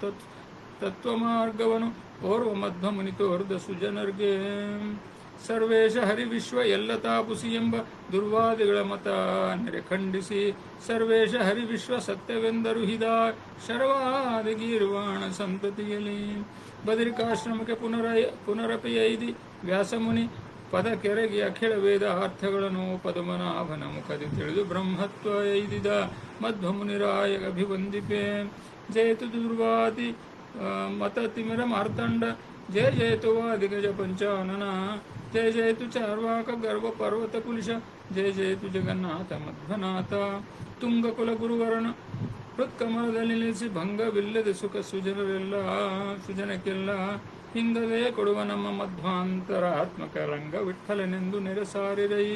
ತತ್ವಮಾರ್ಗವನು ಓರ್ವ ಮಧ್ವಮುನಿ ತೋರ್ದ ಸುಜನರ್ಗೆ ಸರ್ವೇಶ ಹರಿವಿಶ್ವ ಎಲ್ಲ ತಾಪುಸಿ ಎಂಬ ದುರ್ವಾದಿಗಳ ಮತ ನೆರೆ ಖಂಡಿಸಿ ಸರ್ವೇಶ ಹರಿವಿಶ್ವ ಸತ್ಯವೆಂದರು ಹಿದ ಶರವಾದಿ ಗೀರ್ವಾಣ ಸಂತತಿಯಲ್ಲಿ ಬದರಿಕಾಶ್ರಮಕ್ಕೆ ಪುನರಪಿ ಐದಿ ವ್ಯಾಸಮುನಿ ಪದ ಕೆರಗಿ ಅಖಿಳ ವೇದ ಅರ್ಥಗಳನ್ನು ಪದ್ಮನಾಭನ ಮುಖದಿ ತಿಳಿದು ಬ್ರಹ್ಮತ್ವ ಎಯ್ದಿದ ಮಧ್ವ ಮುನಿರಾಯ ಅಭಿವಂದಿಪೆ. ಜಯತು ದುರ್ವಾದಿ ಮತ ತಿಮಿರ ಮಾರ್ತಂಡ, ಜಯ ಜಯತು ವಾದಿಗಜ ಪಂಚಾನನ, ಜಯ ಜಯತು ಚಾರ್ವಾಕ ಗರ್ವ ಪರ್ವತ ಕುಲಿಶ, ಜಯ ಜಯತು ಜಗನ್ನಾಥ ಮಧ್ವನಾಥ. ತುಂಗ ಕುಲ ಗುರುವರನ ಹೃತ್ಕಮಲದಲ್ಲಿ ನಿಲ್ಲಿಸಿ ಭಂಗವಿಲ್ಲದೆ ಸುಖ ಸುಜನಕ್ಕೆಲ್ಲ ಹಿಂಗದೇ ಕೊಡುವ ನಮ್ಮ ಮಧ್ವಾಂತರಾತ್ಮಕ ರಂಗ ವಿಠಲನೆಂದು ನೆರೆಸಾರಿರೈ.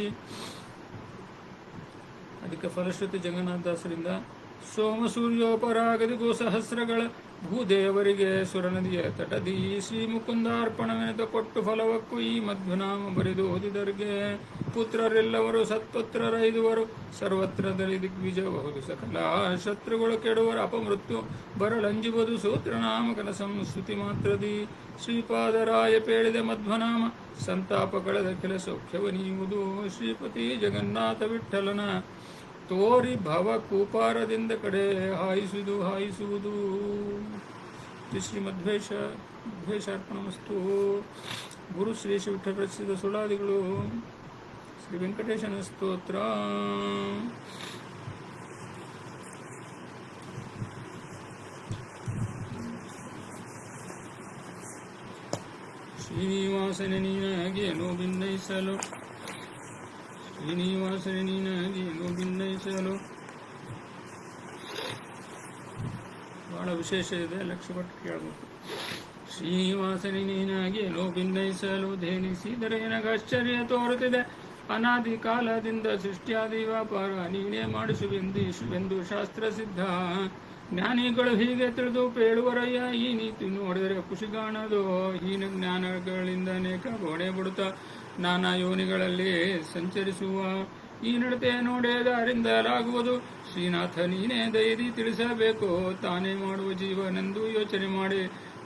ಅದಕ್ಕೆ ಫಲಶ್ರುತಿ ಜಗನ್ನಾಥದಾಸರಿಂದ ಸೋಮ ಸೂರ್ಯೋಪರಾಗದಿ ಗೋಸಹಸ್ರಗಳ ಭೂದೇವರಿಗೆ ಸುರನದಿಯ ತಟದಿ ಶ್ರೀ ಮುಕುಂದಾರ್ಪಣವೆನೆದ ಕೊಟ್ಟು ಫಲವಕ್ಕೂ ಈ ಮಧ್ವನಾಮ ಬರೆದು ಓದಿದರ್ಗೆ. ಪುತ್ರರೆಲ್ಲವರು ಸತ್ಪುತ್ರರೈದುವರು ಸರ್ವತ್ರದಲ್ಲಿ ದಿಗ್ವಿಜಯಬಹುದು ಸಕಲ ಶತ್ರುಗಳು ಕೆಡುವರು ಅಪಮೃತ್ಯು ಬರಳಂಜುವುದು ಸೂತ್ರನಾಮಕನ ಸಂಸ್ತುತಿ ಮಾತ್ರದಿ. ಶ್ರೀಪಾದರಾಯ ಪೇಳಿದ ಮಧ್ವನಾಮ ಸಂತಾಪಗಳದ ಕೆಲ ಸೌಖ್ಯವನೀಯುವುದು. ಶ್ರೀಪತಿ ಜಗನ್ನಾಥ ವಿಠಲನ ತೋರಿ ಭವ ಕೂಪಾರದಿಂದ ಕಡೆ ಹಾಯಿಸುವುದು. ಶ್ರೀಮದ್ವೇಷಾರ್ಪಣಮಸ್ತು. ಗುರು ಶ್ರೀ ವಿಠಲ ರಚಿಸಿದ ಸುಳಾದಿಗಳು. ಶ್ರೀ ವೆಂಕಟೇಶನ ಸ್ತೋತ್ರ. ಶ್ರೀನಿವಾಸನ ನೀನಾಗೇನು ಭಿನ್ನೈಸಲು, ಶ್ರೀನಿವಾಸನ ನೀನಾಗೇನು ಭಿನ್ನೈಸಲು. ಬಹಳ ವಿಶೇಷ ಇದೆ, ಲಕ್ಷ್ಯ ಪಟ್ಟು ಕೇಳಬೇಕು. ಶ್ರೀನಿವಾಸನ ನೀನಾಗೇನು ಭಿನ್ನೈಸಲು ಧೇನಿಸಿದರೆ ನನಗಾಶ್ಚರ್ಯ ತೋರುತ್ತಿದೆ. ಅನಾದಿ ಕಾಲದಿಂದ ಸೃಷ್ಟಿಯಾದಿ ವ್ಯಾಪಾರ ನೀನೇ ಮಾಡಿಸುವೆಂದು ಶಾಸ್ತ್ರ ಸಿದ್ಧ. ಜ್ಞಾನಿಗಳು ಹೀಗೆ ತಿಳಿದು ಪೇಳುವರಯ್ಯ. ಈ ನೀತಿ ನೋಡಿದರೆ ಖುಷಿಗಾಣದು. ಹೀನ ಜ್ಞಾನಗಳಿಂದ ಅನೇಕ ಗೋಡೆ ಬಿಡುತ್ತಾ ನಾನಾ ಯೋನಿಗಳಲ್ಲಿ ಸಂಚರಿಸುವ ಈ ನಡತೆ ನೋಡೇದಾರಿಂದಲಾಗುವುದು. ಶ್ರೀನಾಥ ನೀನೇ ದಯದಿ ತಿಳಿಸಬೇಕು. ತಾನೇ ಮಾಡುವ ಜೀವನೆಂದು ಯೋಚನೆ ಮಾಡಿ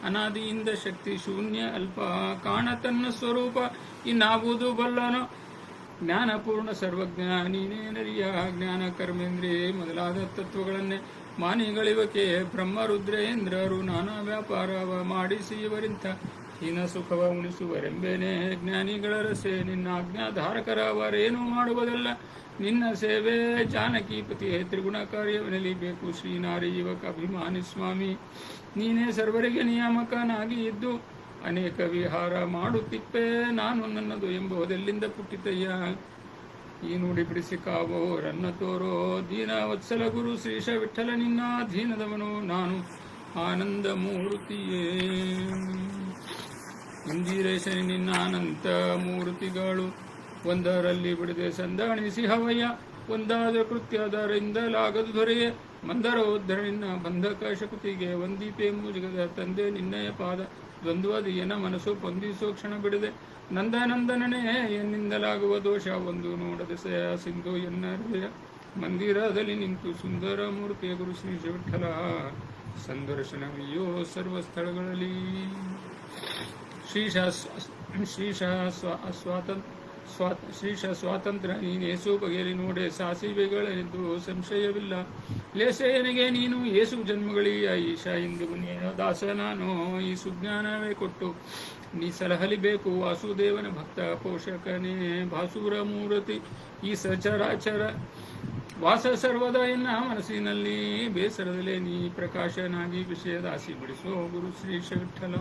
ಅನಾದಿಯಿಂದ ಶಕ್ತಿ ಶೂನ್ಯ ಅಲ್ಪ ಕಾಣ ತನ್ನ ಸ್ವರೂಪ ಇನ್ನಾಗುವುದು ಬಲ್ಲನು. ಜ್ಞಾನಪೂರ್ಣ ಸರ್ವಜ್ಞ ನೀನೇ ನರಿಯ. ಜ್ಞಾನ ಕರ್ಮೇಂದ್ರಿಯೇ ಮೊದಲಾದ ತತ್ವಗಳನ್ನೇ ಮಾನಿಗಳಿವಕ್ಕೆ ಬ್ರಹ್ಮ ರುದ್ರೇಂದ್ರರು ನಾನಾ ವ್ಯಾಪಾರವ ಮಾಡಿಸಿ ಇವರಿಂಥ ಹೀನ ಸುಖವ ಉಣಿಸುವರೆಂಬೇನೆ. ಜ್ಞಾನಿಗಳ ರಸೆ ನಿನ್ನ ಆಜ್ಞಾಧಾರಕರವರೇನೂ ಮಾಡುವುದಲ್ಲ. ನಿನ್ನ ಸೇವೆ ಜಾನಕೀಪತಿ ತ್ರಿಗುಣ ಕಾರ್ಯವೆನಲಿಬೇಕು. ಶ್ರೀನಾರಿ ಯುವಕ ಅಭಿಮಾನಿ ಸ್ವಾಮಿ ನೀನೇ ಸರ್ವರಿಗೆ ನಿಯಾಮಕನಾಗಿ ಇದ್ದು ಅನೇಕ ವಿಹಾರ ಮಾಡುತ್ತಿಪ್ಪೆ. ನಾನು ನನ್ನದು ಎಂಬುದೆಲ್ಲಿಂದ ಪುಟ್ಟಿತಯ್ಯ. ಈ ನುಡಿ ಬಿಡಿಸಿ ಕಾವೋ ರನ್ನ ತೋರೋ. ದೀನ ವತ್ಸಲ ಗುರು ಶ್ರೀಶ ವಿಠಲ ನಿನ್ನ ಅಧೀನದವನು ನಾನು ಆನಂದ ಮೂರ್ತಿಯೇ. ಇಂದಿರೇಶನಿ ನಿನ್ನ ಅನಂತ ಮೂರ್ತಿಗಳು ಒಂದರಲ್ಲಿ ಬಿಡದೆ ಸಂದಾಣಿಸಿ ಹವಯ್ಯ. ಒಂದಾದ ಕೃತ್ಯದರಿಂದಲಾಗದು ದೊರೆಯೇ. ಮಂದರೋದ್ಧರ ನಿನ್ನ ಬಂಧಕ ಶಕುತಿಗೆ ವಂದಿಪೆ. ಮುಜಗದ ತಂದೆ ನಿನ್ನಯ ಪಾದ ದ್ವಂದ್ವದಿಯನ ಮನಸ್ಸು ಪೊಂದಿಸೋ ಕ್ಷಣ ಬಿಡದೆ. ನಂದನಂದನನೇ ಎನ್ನಿಂದಲಾಗುವ ದೋಷ ಒಂದು ನೋಡದೆ ಸಯ ಸಿಂಧು ಎನ್ನ ಹೃದಯ ಮಂದಿರದಲ್ಲಿ ನಿಂತು ಸುಂದರ ಮೂರ್ತಿಯ ಗುರು ಶ್ರೀ ವಿಠಲ ಸಂದರ್ಶನವಿಯೋ ಸರ್ವ ಸ್ಥಳಗಳಲ್ಲಿ. ಶ್ರೀಶ ಸ್ವಾತಂತ್ರ್ಯ ನೀನೇಸು ಬಗೆಯಲ್ಲಿ ನೋಡೆ ಸಾಸಿವೆಗಳೆಂದು ಸಂಶಯವಿಲ್ಲ. ಲೇಸೆಯನಿಗೆ ನೀನು ಏಸು ಜನ್ಮಗಳೀಯ ಈಶ ಇಂದು ನೀನು ದಾಸ ನಾನು. ಈ ಸುಜ್ಞಾನವೇ ಕೊಟ್ಟು ನೀ ಸಲಹಲಿಬೇಕು. ವಾಸುದೇವನ ಭಕ್ತ ಪೋಷಕನೇ ಭಾಸುರ ಮೂರ್ತಿ ಈ ಸಚರಾಚರ ವಾಸ ಸರ್ವದ ಎನ್ನ ಮನಸ್ಸಿನಲ್ಲಿ. ಬೇಸರದಲ್ಲೇ ನೀ ಪ್ರಕಾಶನಾಗಿ ವಿಷಯದಾಸಿ ಬಿಡಿಸೋ ಗುರು ಶ್ರೀಶ ವಿಠಲ.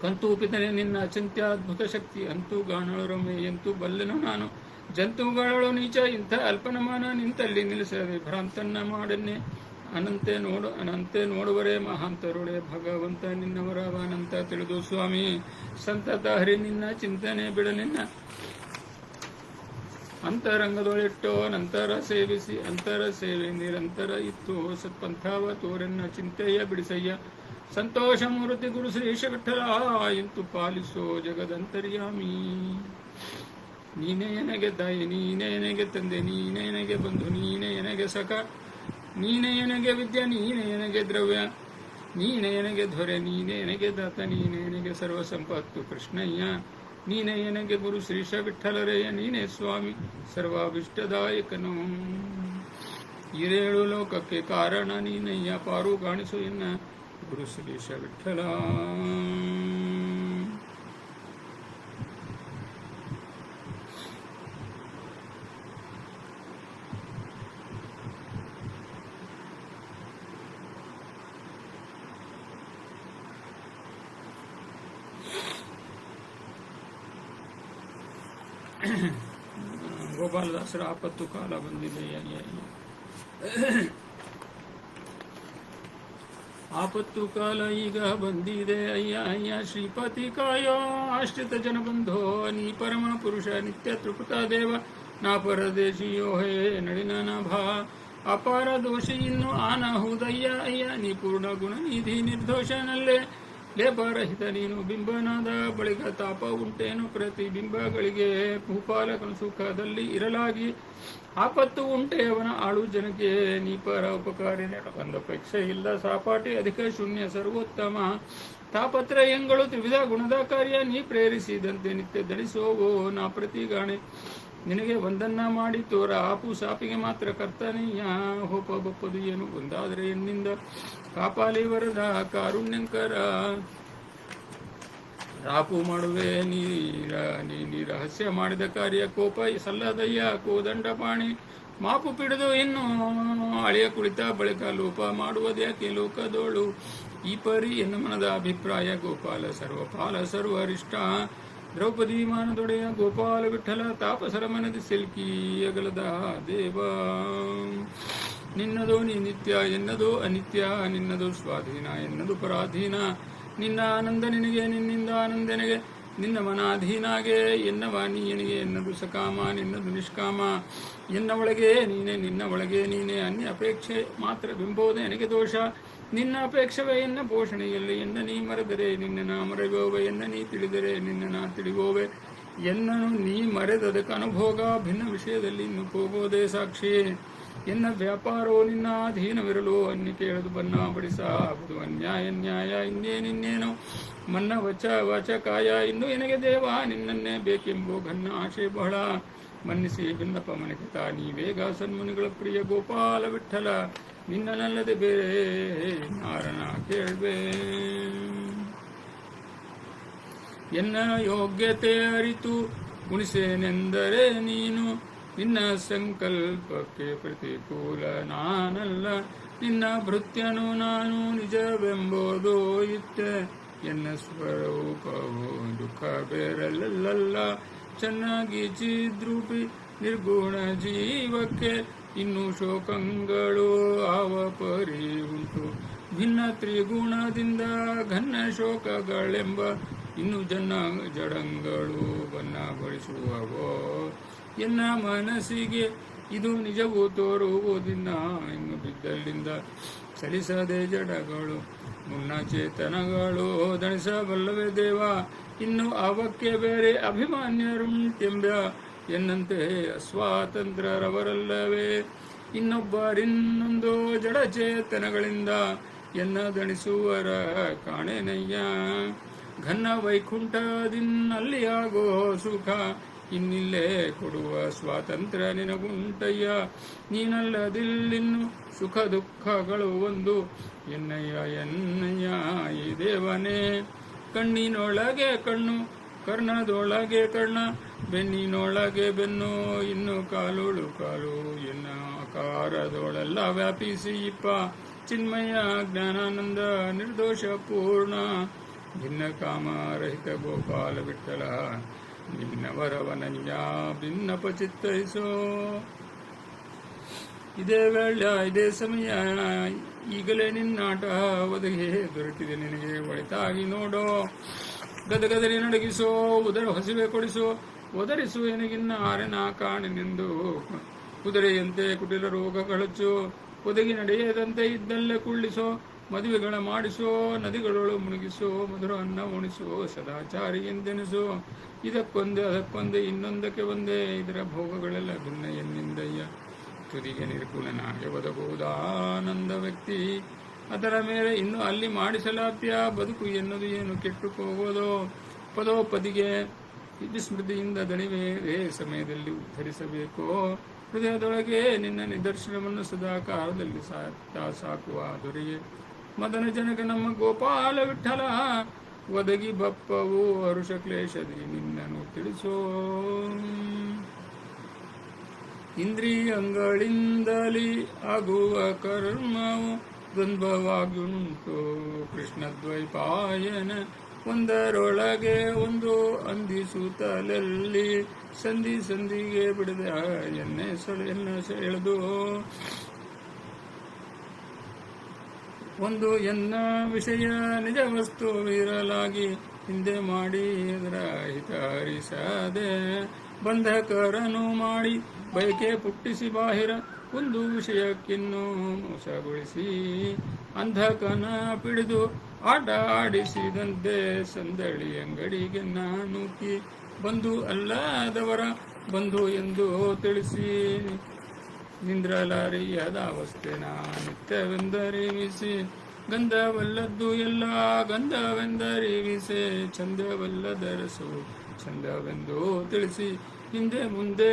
ಕಂತೂಪಿತನೆ ನಿನ್ನ ಅಚಿಂತ್ಯದ್ಭುತ ಶಕ್ತಿ. ಅಂತೂ ಗಾಣಳರೊಮ್ಮೆ ಎಂತೂ ಬಲ್ಲೆನು ನಾನು. ಜಂತುಗಳಳು ನೀಚ ಇಂಥ ಅಲ್ಪನಮಾನ ನಿಂತಲ್ಲಿ ನಿಲ್ಲಿಸದೆ ಭ್ರಾಂತನ್ನ ಮಾಡನ್ನೇ. ಅನಂತೆ ನೋಡುವರೇ ಮಹಾಂತರುಳೆ ಭಗವಂತ ನಿನ್ನವರ ಅನಂತ ತಿಳಿದು ಸ್ವಾಮಿ. ಸಂತತ ಹರಿ ನಿನ್ನ ಚಿಂತನೆ ಬಿಡ ನಿನ್ನ ಅಂತರಂಗದೊಳಿಟ್ಟೋ. ನಂತರ ಸೇವಿಸಿ ಅಂತರ ಸೇವೆ ನಿರಂತರ ಇತ್ತು. ಸತ್ಪಂಥಾವ ತೋರನ್ನ ಚಿಂತೆಯ ಬಿಡಿಸಯ್ಯ. ಸಂತೋಷ ಮೂರ್ತಿ ಗುರು ಶ್ರೀಶ ವಿಠಲ ಇಂತು ಪಾಲಿಸೋ ಜಗದಂತರ್ಯಾಮಿ. ನೀನೇ ನನಗೆ ತಾಯಿ, ನೀನೇ ನನಗೆ ತಂದೆ, ನೀನೇ ನನಗೆ ಬಂಧು, ನೀನೇ ನನಗೆ ಸಖ, ನೀನೇ ನನಗೆ ವಿದ್ಯೆ, ನೀನೇ ನನಗೆ ದ್ರವ್ಯ, ನೀನೇ ನನಗೆ ದೊರೆ, ನೀನೇ ನನಗೆ ದಾತ, ನೀನೇ ನನಗೆ ಸರ್ವ ಸಂಪತ್ತು ಕೃಷ್ಣಯ್ಯ. ನೀನೇ ನನಗೆ ಗುರು ಶ್ರೀಶ ವಿಠಲರೆಯ. ನೀನೇ ಸ್ವಾಮಿ ಸರ್ವಾಭಿಷ್ಟದಾಯಕನು. ಇರೇಳು ಲೋಕಕ್ಕೆ ಕಾರಣ ನೀನಯ್ಯ. ಪಾರು ಕಾಣಿಸು ಎನ್ನ ಗುರು ಶ್ರೀಶ ವಿಠಲ. ಗೋಪಾಲದಾಸರ ಆಪತ್ತು ಕಾಲ ಬಂದಿದೆ. ಆಪತ್ತು ಕಾಲ ಈಗ ಬಂದಿದೆ ಅಯ್ಯ ಅಯ್ಯ, ಶ್ರೀಪತಿ ಕಾಯೋ ಆಶ್ರಿತ ಜನಬಂಧೋ, ನೀ ಪರಮ ಪುರುಷ ನಿತ್ಯ ತ್ರಿಪುಟ ದೇವ, ನಾ ಪರದೇಶಿಯೋ ಹೇ ನಳಿನ ನಭಾ, ಅಪಾರ ದೋಷಿ ಇನ್ನು ಆನಹುದಯ್ಯ ಅಯ್ಯ, ನೀ ಪೂರ್ಣ ಗುಣ ನಿಧಿ ನಿರ್ದೋಷನಲ್ಲೇ, ಲೇಪರಹಿತ ನೀನು ಬಿಂಬನಾದ ಬಳಿಕ ತಾಪ ಉಂಟೇನು ಪ್ರತಿಬಿಂಬಗಳಿಗೆ, ಭೂಪಾಲಕನ ಸುಖದಲ್ಲಿ ಇರಲಾಗಿ ಆಪತ್ತು ಉಂಟೆ ಅವನ ಆಳು ಜನಕ್ಕೆ, ನೀ ಪರ ಉಪಕಾರಿ ಬಂದಪೇಕ್ಷೆ ಇಲ್ಲ ಸಾಪಾಟಿ ಅಧಿಕ ಶೂನ್ಯ ಸರ್ವೋತ್ತಮ, ತಾಪತ್ರಯಂಗಳು ತ್ರಿವಿಧ ಗುಣದ ಕಾರ್ಯ, ನೀ ಪ್ರೇರಿಸಿದಂತೆ ನಿತ್ಯ ಧರಿಸೋವೋ ನಾ ಪ್ರತಿಗಾಣೆ, ನಿನಗೆ ಒಂದನ್ನ ಮಾಡಿ ತೋರ ಆಪು ಸಾಪಿಗೆ ಮಾತ್ರ ಕರ್ತನೀಯ, ಹೋಪ ಬಪ್ಪದು ಏನು ಒಂದಾದರೆ ಎನ್ನಿಂದ ಕಾಪಾಲಿ ವರದ ಕಾರುಣ್ಯಂಕರ, ರಾಪು ಮಾಡುವೆ ನೀ ರಹಸ್ಯ ಮಾಡಿದ ಕಾರ್ಯ, ಕೋಪ ಸಲ್ಲದಯ್ಯ ಕೋದಂಡಪಾಣಿ, ಮಾಪು ಪಿಡಿದು ಇನ್ನು ಅಳಿಯ ಕುಳಿತ ಬಳಿಕ ಲೋಪ ಮಾಡುವುದ್ಯಾಕೆ ಲೋಕದೋಳು, ಈ ಪರಿ ಎನ್ನ ಮನದ ಅಭಿಪ್ರಾಯ, ಗೋಪಾಲ ಸರ್ವಪಾಲ ಸರ್ವರಿಷ್ಟ, ದ್ರೌಪದಿ ಮಾನದೊಡೆಯ ಗೋಪಾಲ ವಿಠಲ, ತಾಪಸರ ಮನದಿ ಸಿಲ್ಕಿ ಅಗಲದ ದೇವ, ನಿನ್ನದು ನೀ ನಿತ್ಯ ಎನ್ನದು ಅನಿತ್ಯ, ನಿನ್ನದು ಸ್ವಾಧೀನ ಎನ್ನದು ಪರಾಧೀನ, ನಿನ್ನ ಆನಂದ ನಿನಗೆ ನಿನ್ನಿಂದ ಆನಂದನಿಗೆ, ನಿನ್ನ ಮನಾಧೀನಾಗೆ ಎನ್ನವ ನೀನಿಗೆ, ಎನ್ನದು ಸಕಾಮ ನಿನ್ನದು ನಿಷ್ಕಾಮ, ಎನ್ನ ಒಳಗೆ ನೀನೆ ನಿನ್ನ ಒಳಗೆ ನೀನೆ, ಅನ್ಯ ಅಪೇಕ್ಷೆ ಮಾತ್ರ ಬಿಂಬೋದೆ ನನಗೆ ದೋಷ, ನಿನ್ನ ಅಪೇಕ್ಷವೇ ಎನ್ನ ಪೋಷಣೆಯಲ್ಲಿ, ಎನ್ನ ನೀ ಮರೆದರೆ ನಿನ್ನ ನಾ ಮರೆಯೋವೆ, ಎನ್ನ ನೀ ತಿಳಿದರೆ ನಿನ್ನ ನಾ ತಿಳಿಗೋವೆ, ಎನ್ನನು ನೀ ಮರೆದದಕ್ಕೆ ಅನುಭೋಗ, ಭಿನ್ನ ವಿಷಯದಲ್ಲಿ ಇನ್ನು ಹೋಗೋದೇ ಸಾಕ್ಷಿ, ಎನ್ನ ವ್ಯಾಪಾರವು ನಿನ್ನ ಅಧೀನವಿರಲು, ಅನ್ಯ ಕೇಳದು ಬನ್ನ ಬಡಿಸಬಹುದು, ಅನ್ಯಾಯ ನ್ಯಾಯ ಇನ್ನೇನಿನ್ನೇನು, ಮನ್ನ ವಚ ಕಾಯ, ಇನ್ನು ಎನಗೆ ದೇವ ನಿನ್ನನ್ನೇ ಬೇಕೆಂಬೋ ಘನ್ನ ಆಶೆ ಬಹಳ, ಮನ್ನಿಸಿ ಭಿನ್ನಪ ಮನೆಗಿತ ನೀ ವೇಗ ಸನ್ಮುನಿಗಳ ಪ್ರಿಯ ಗೋಪಾಲ ವಿಠಲ, ನಿನ್ನನಲ್ಲದೆ ಬೇರೆ ನಾರನ ಕೇಳ್ಬೇ, ಎನ್ನ ಯೋಗ್ಯತೆ ಅರಿತು ಉಣಿಸೇನೆಂದರೆ ನೀನು, ನಿನ್ನ ಸಂಕಲ್ಪಕ್ಕೆ ಪ್ರತಿಕೂಲ ನಾನಲ್ಲ, ನಿನ್ನ ಭೃತ್ಯನು ನಾನು ನಿಜವೆಂಬುದು ಇತ್ತೆ, ಎನ್ನ ಸ್ವರೂಪವು ದುಃಖ ಬೇರಲ್ಲ, ಚೆನ್ನಾಗಿ ಚಿದ್ರೂಪಿ ನಿರ್ಗುಣ ಜೀವಕ್ಕೆ, ಇನ್ನು ಶೋಕಗಳು ಆವ ಪರಿ ಉಂಟು, ಭಿನ್ನ ತ್ರಿಗುಣದಿಂದ ಘನ್ನ ಶೋಕಗಳೆಂಬ, ಇನ್ನು ಜಡಂಗಳು ಬನ್ನಗೊಳಿಸುವವೋ, ಎನ್ನ ಮನಸ್ಸಿಗೆ ಇದು ನಿಜವೂ ತೋರುವುದಿನ್ನ, ಇನ್ನು ಬಿದ್ದಲ್ಲಿಂದ ಸಲಿಸದೆ ಜಡಗಳು ಮುನ್ನ ಚೇತನಗಳು, ದಣಿಸಬಲ್ಲವೇ ದೇವ ಇನ್ನು ಅವಕ್ಕೆ ಬೇರೆ ಅಭಿಮಾನ್ಯರುಂಟೆಂಬ, ಎನ್ನಂತೆ ಅಸ್ವಾತಂತ್ರರವರಲ್ಲವೇ, ಇನ್ನೊಬ್ಬರಿನ್ನೊಂದು ಜಡಚೇತನಗಳಿಂದ ಎನ್ನ ದಣಿಸುವರ ಕಾಣೆನಯ್ಯ, ಘನ್ನ ವೈಕುಂಠದಿನ್ನಲ್ಲಿ ಆಗೋ ಸುಖ, ಇನ್ನಿಲ್ಲೇ ಕೊಡುವ ಸ್ವಾತಂತ್ರ್ಯ ನಿನಗುಂಟಯ್ಯ, ನೀನಲ್ಲದಿಲ್ಲಿನ್ನು ಸುಖ ದುಃಖಗಳು ಒಂದು, ಎನ್ನಯ್ಯ ಈ ದೇವನೇ, ಕಣ್ಣಿನೊಳಗೆ ಕಣ್ಣು ಕರ್ಣದೊಳಗೆ ಕರ್ಣ, ಬೆನ್ನಿನೊಳಗೆ ಬೆನ್ನು ಇನ್ನು ಕಾಲೋಳು ಕಾಲು, ಎನ್ನ ಆಕಾರದೊಳೆಲ್ಲ ವ್ಯಾಪಿಸಿ ಇಪ್ಪ, ಚಿನ್ಮಯ ಜ್ಞಾನಾನಂದ ನಿರ್ದೋಷ ಪೂರ್ಣ, ಭಿನ್ನ ಕಾಮ ರಹಿತ ಗೋಪಾಲ ವಿಠಲ, ನಿನ್ನವರವನಯ್ಯ ಭಿನ್ನಪ ಚಿತ್ತೈಸೋ, ಇದೇ ವೇಳ ಇದೇ ಸಮಯ ಈಗಲೇ ನಿನ್ನಾಟ ಒದಗಿ ದೊರಕಿದೆ ನಿನಗೆ, ಒಳಿತಾಗಿ ನೋಡೋ ಗದಗದರಿ ನಡಗಿಸೋ, ಉದರ ಹಸಿವೆ ಕೊಡಿಸೋ, ಒದರಿಸು ಎನಗಿನ್ನ ಆರೆನ ಕಾಣಿನೆಂದು, ಕುದುರೆಯಂತೆ ಕುಟಿಲ ರೋಗ ಕಳಚು, ಒದಗಿ ನಡೆಯದಂತೆ ಇದ್ದಲ್ಲೇ ಕುಳ್ಳಿಸೋ, ಮದುವೆಗಳ ಮಾಡಿಸೋ, ನದಿಗಳೊಳು ಮುಳುಗಿಸೋ, ಮಧುರ ಅನ್ನ ಉಣಿಸೋ, ಸದಾಚಾರಿ ಎಂದೆನಿಸೋ, ಇದಕ್ಕೊಂದೇ ಅದಕ್ಕೊಂದೇ ಇನ್ನೊಂದಕ್ಕೆ ಒಂದೇ, ಇದರ ಭೋಗಗಳೆಲ್ಲ ಭಿನ್ನ ಎನ್ನಿಂದಯ್ಯ, ತುದಿಗೆ ನಿರ್ಗುಣನಾಗೆ ಒದಗುವುದಾನಂದ ವ್ಯಕ್ತಿ, ಅದರ ಮೇಲೆ ಇನ್ನು ಅಲ್ಲಿ ಮಾಡಿಸಲಾಪ್ಯ, ಬದುಕು ಎನ್ನುವುದು ಏನು ಕೆಟ್ಟು ಹೋಗೋದೋ, ಪದೋಪದಿಗೆ ವಿಸ್ಮೃತಿಯಿಂದ ದಣಿವೆ ಸಮಯದಲ್ಲಿ ಉದ್ಧರಿಸಬೇಕೋ, ಹೃದಯದೊಳಗೆ ನಿನ್ನ ನಿದರ್ಶನವನ್ನು ಸದಾ ಕಾಲದಲ್ಲಿ ಸಾಕುವ ದೊರೆಯೇ, ಮದನ ಜನಕ ನಮ್ಮ ಗೋಪಾಲ ವಿಠಲ, ಒದಗಿ ಬಪ್ಪವು ಹರುಷ ಕ್ಲೇಶದಿ ನಿನ್ನನ್ನು ತಿಳಿಸೋ, ಇಂದ್ರಿಯಗಳಿಂದಲಿ ಆಗುವ ಕರ್ಮವು ದ್ವಂದ್ವವಾಗಿಯುಂಟು, ಕೃಷ್ಣದ್ವೈಪಾಯನ ಒಂದರೊಳಗೆ ಒಂದು ಅಂದಿಸುತ್ತಲಲ್ಲಿ ಸಂಧಿ ಸಂಧಿಗೆ ಬಿಡದ ಎನ್ನ ಎಳೆದು ಒಂದು ಎನ್ನ ವಿಷಯ ನಿಜ ವಸ್ತು ಇರಲಾಗಿ ಹಿಂದೆ ಮಾಡಿ ಅದರ ಹಿತ ಹರಿಸದೆ ಬಂಧಕರನು ಮಾಡಿ ಬಯಕೆ ಪುಟ್ಟಿಸಿ ಬಾಹಿರ ಒಂದು ವಿಷಯಕ್ಕಿನ್ನು ಮೋಸಗೊಳಿಸಿ ಅಂಧಕನ ಪಿಡಿದು ಆಟ ಆಡಿಸಿದಂತೆ ಸಂದಳಿ ಅಂಗಡಿಗೆ ನೂಕಿ ಬಂಧು ಅಲ್ಲದವರ ಬಂಧು ಎಂದು ತಿಳಿಸಿ ನಿಂದ್ರಲಾರಿಯದ ಅವಸ್ಥೆನ ನಿತ್ಯವೆಂದರಿವಿಸಿ ಗಂಧವಲ್ಲದ್ದು ಎಲ್ಲ ಗಂಧವೆಂದರಿವಿಸೆ ಚಂದವಲ್ಲದರಸು ಚಂದವೆಂದು ತಿಳಿಸಿ ಹಿಂದೆ ಮುಂದೆ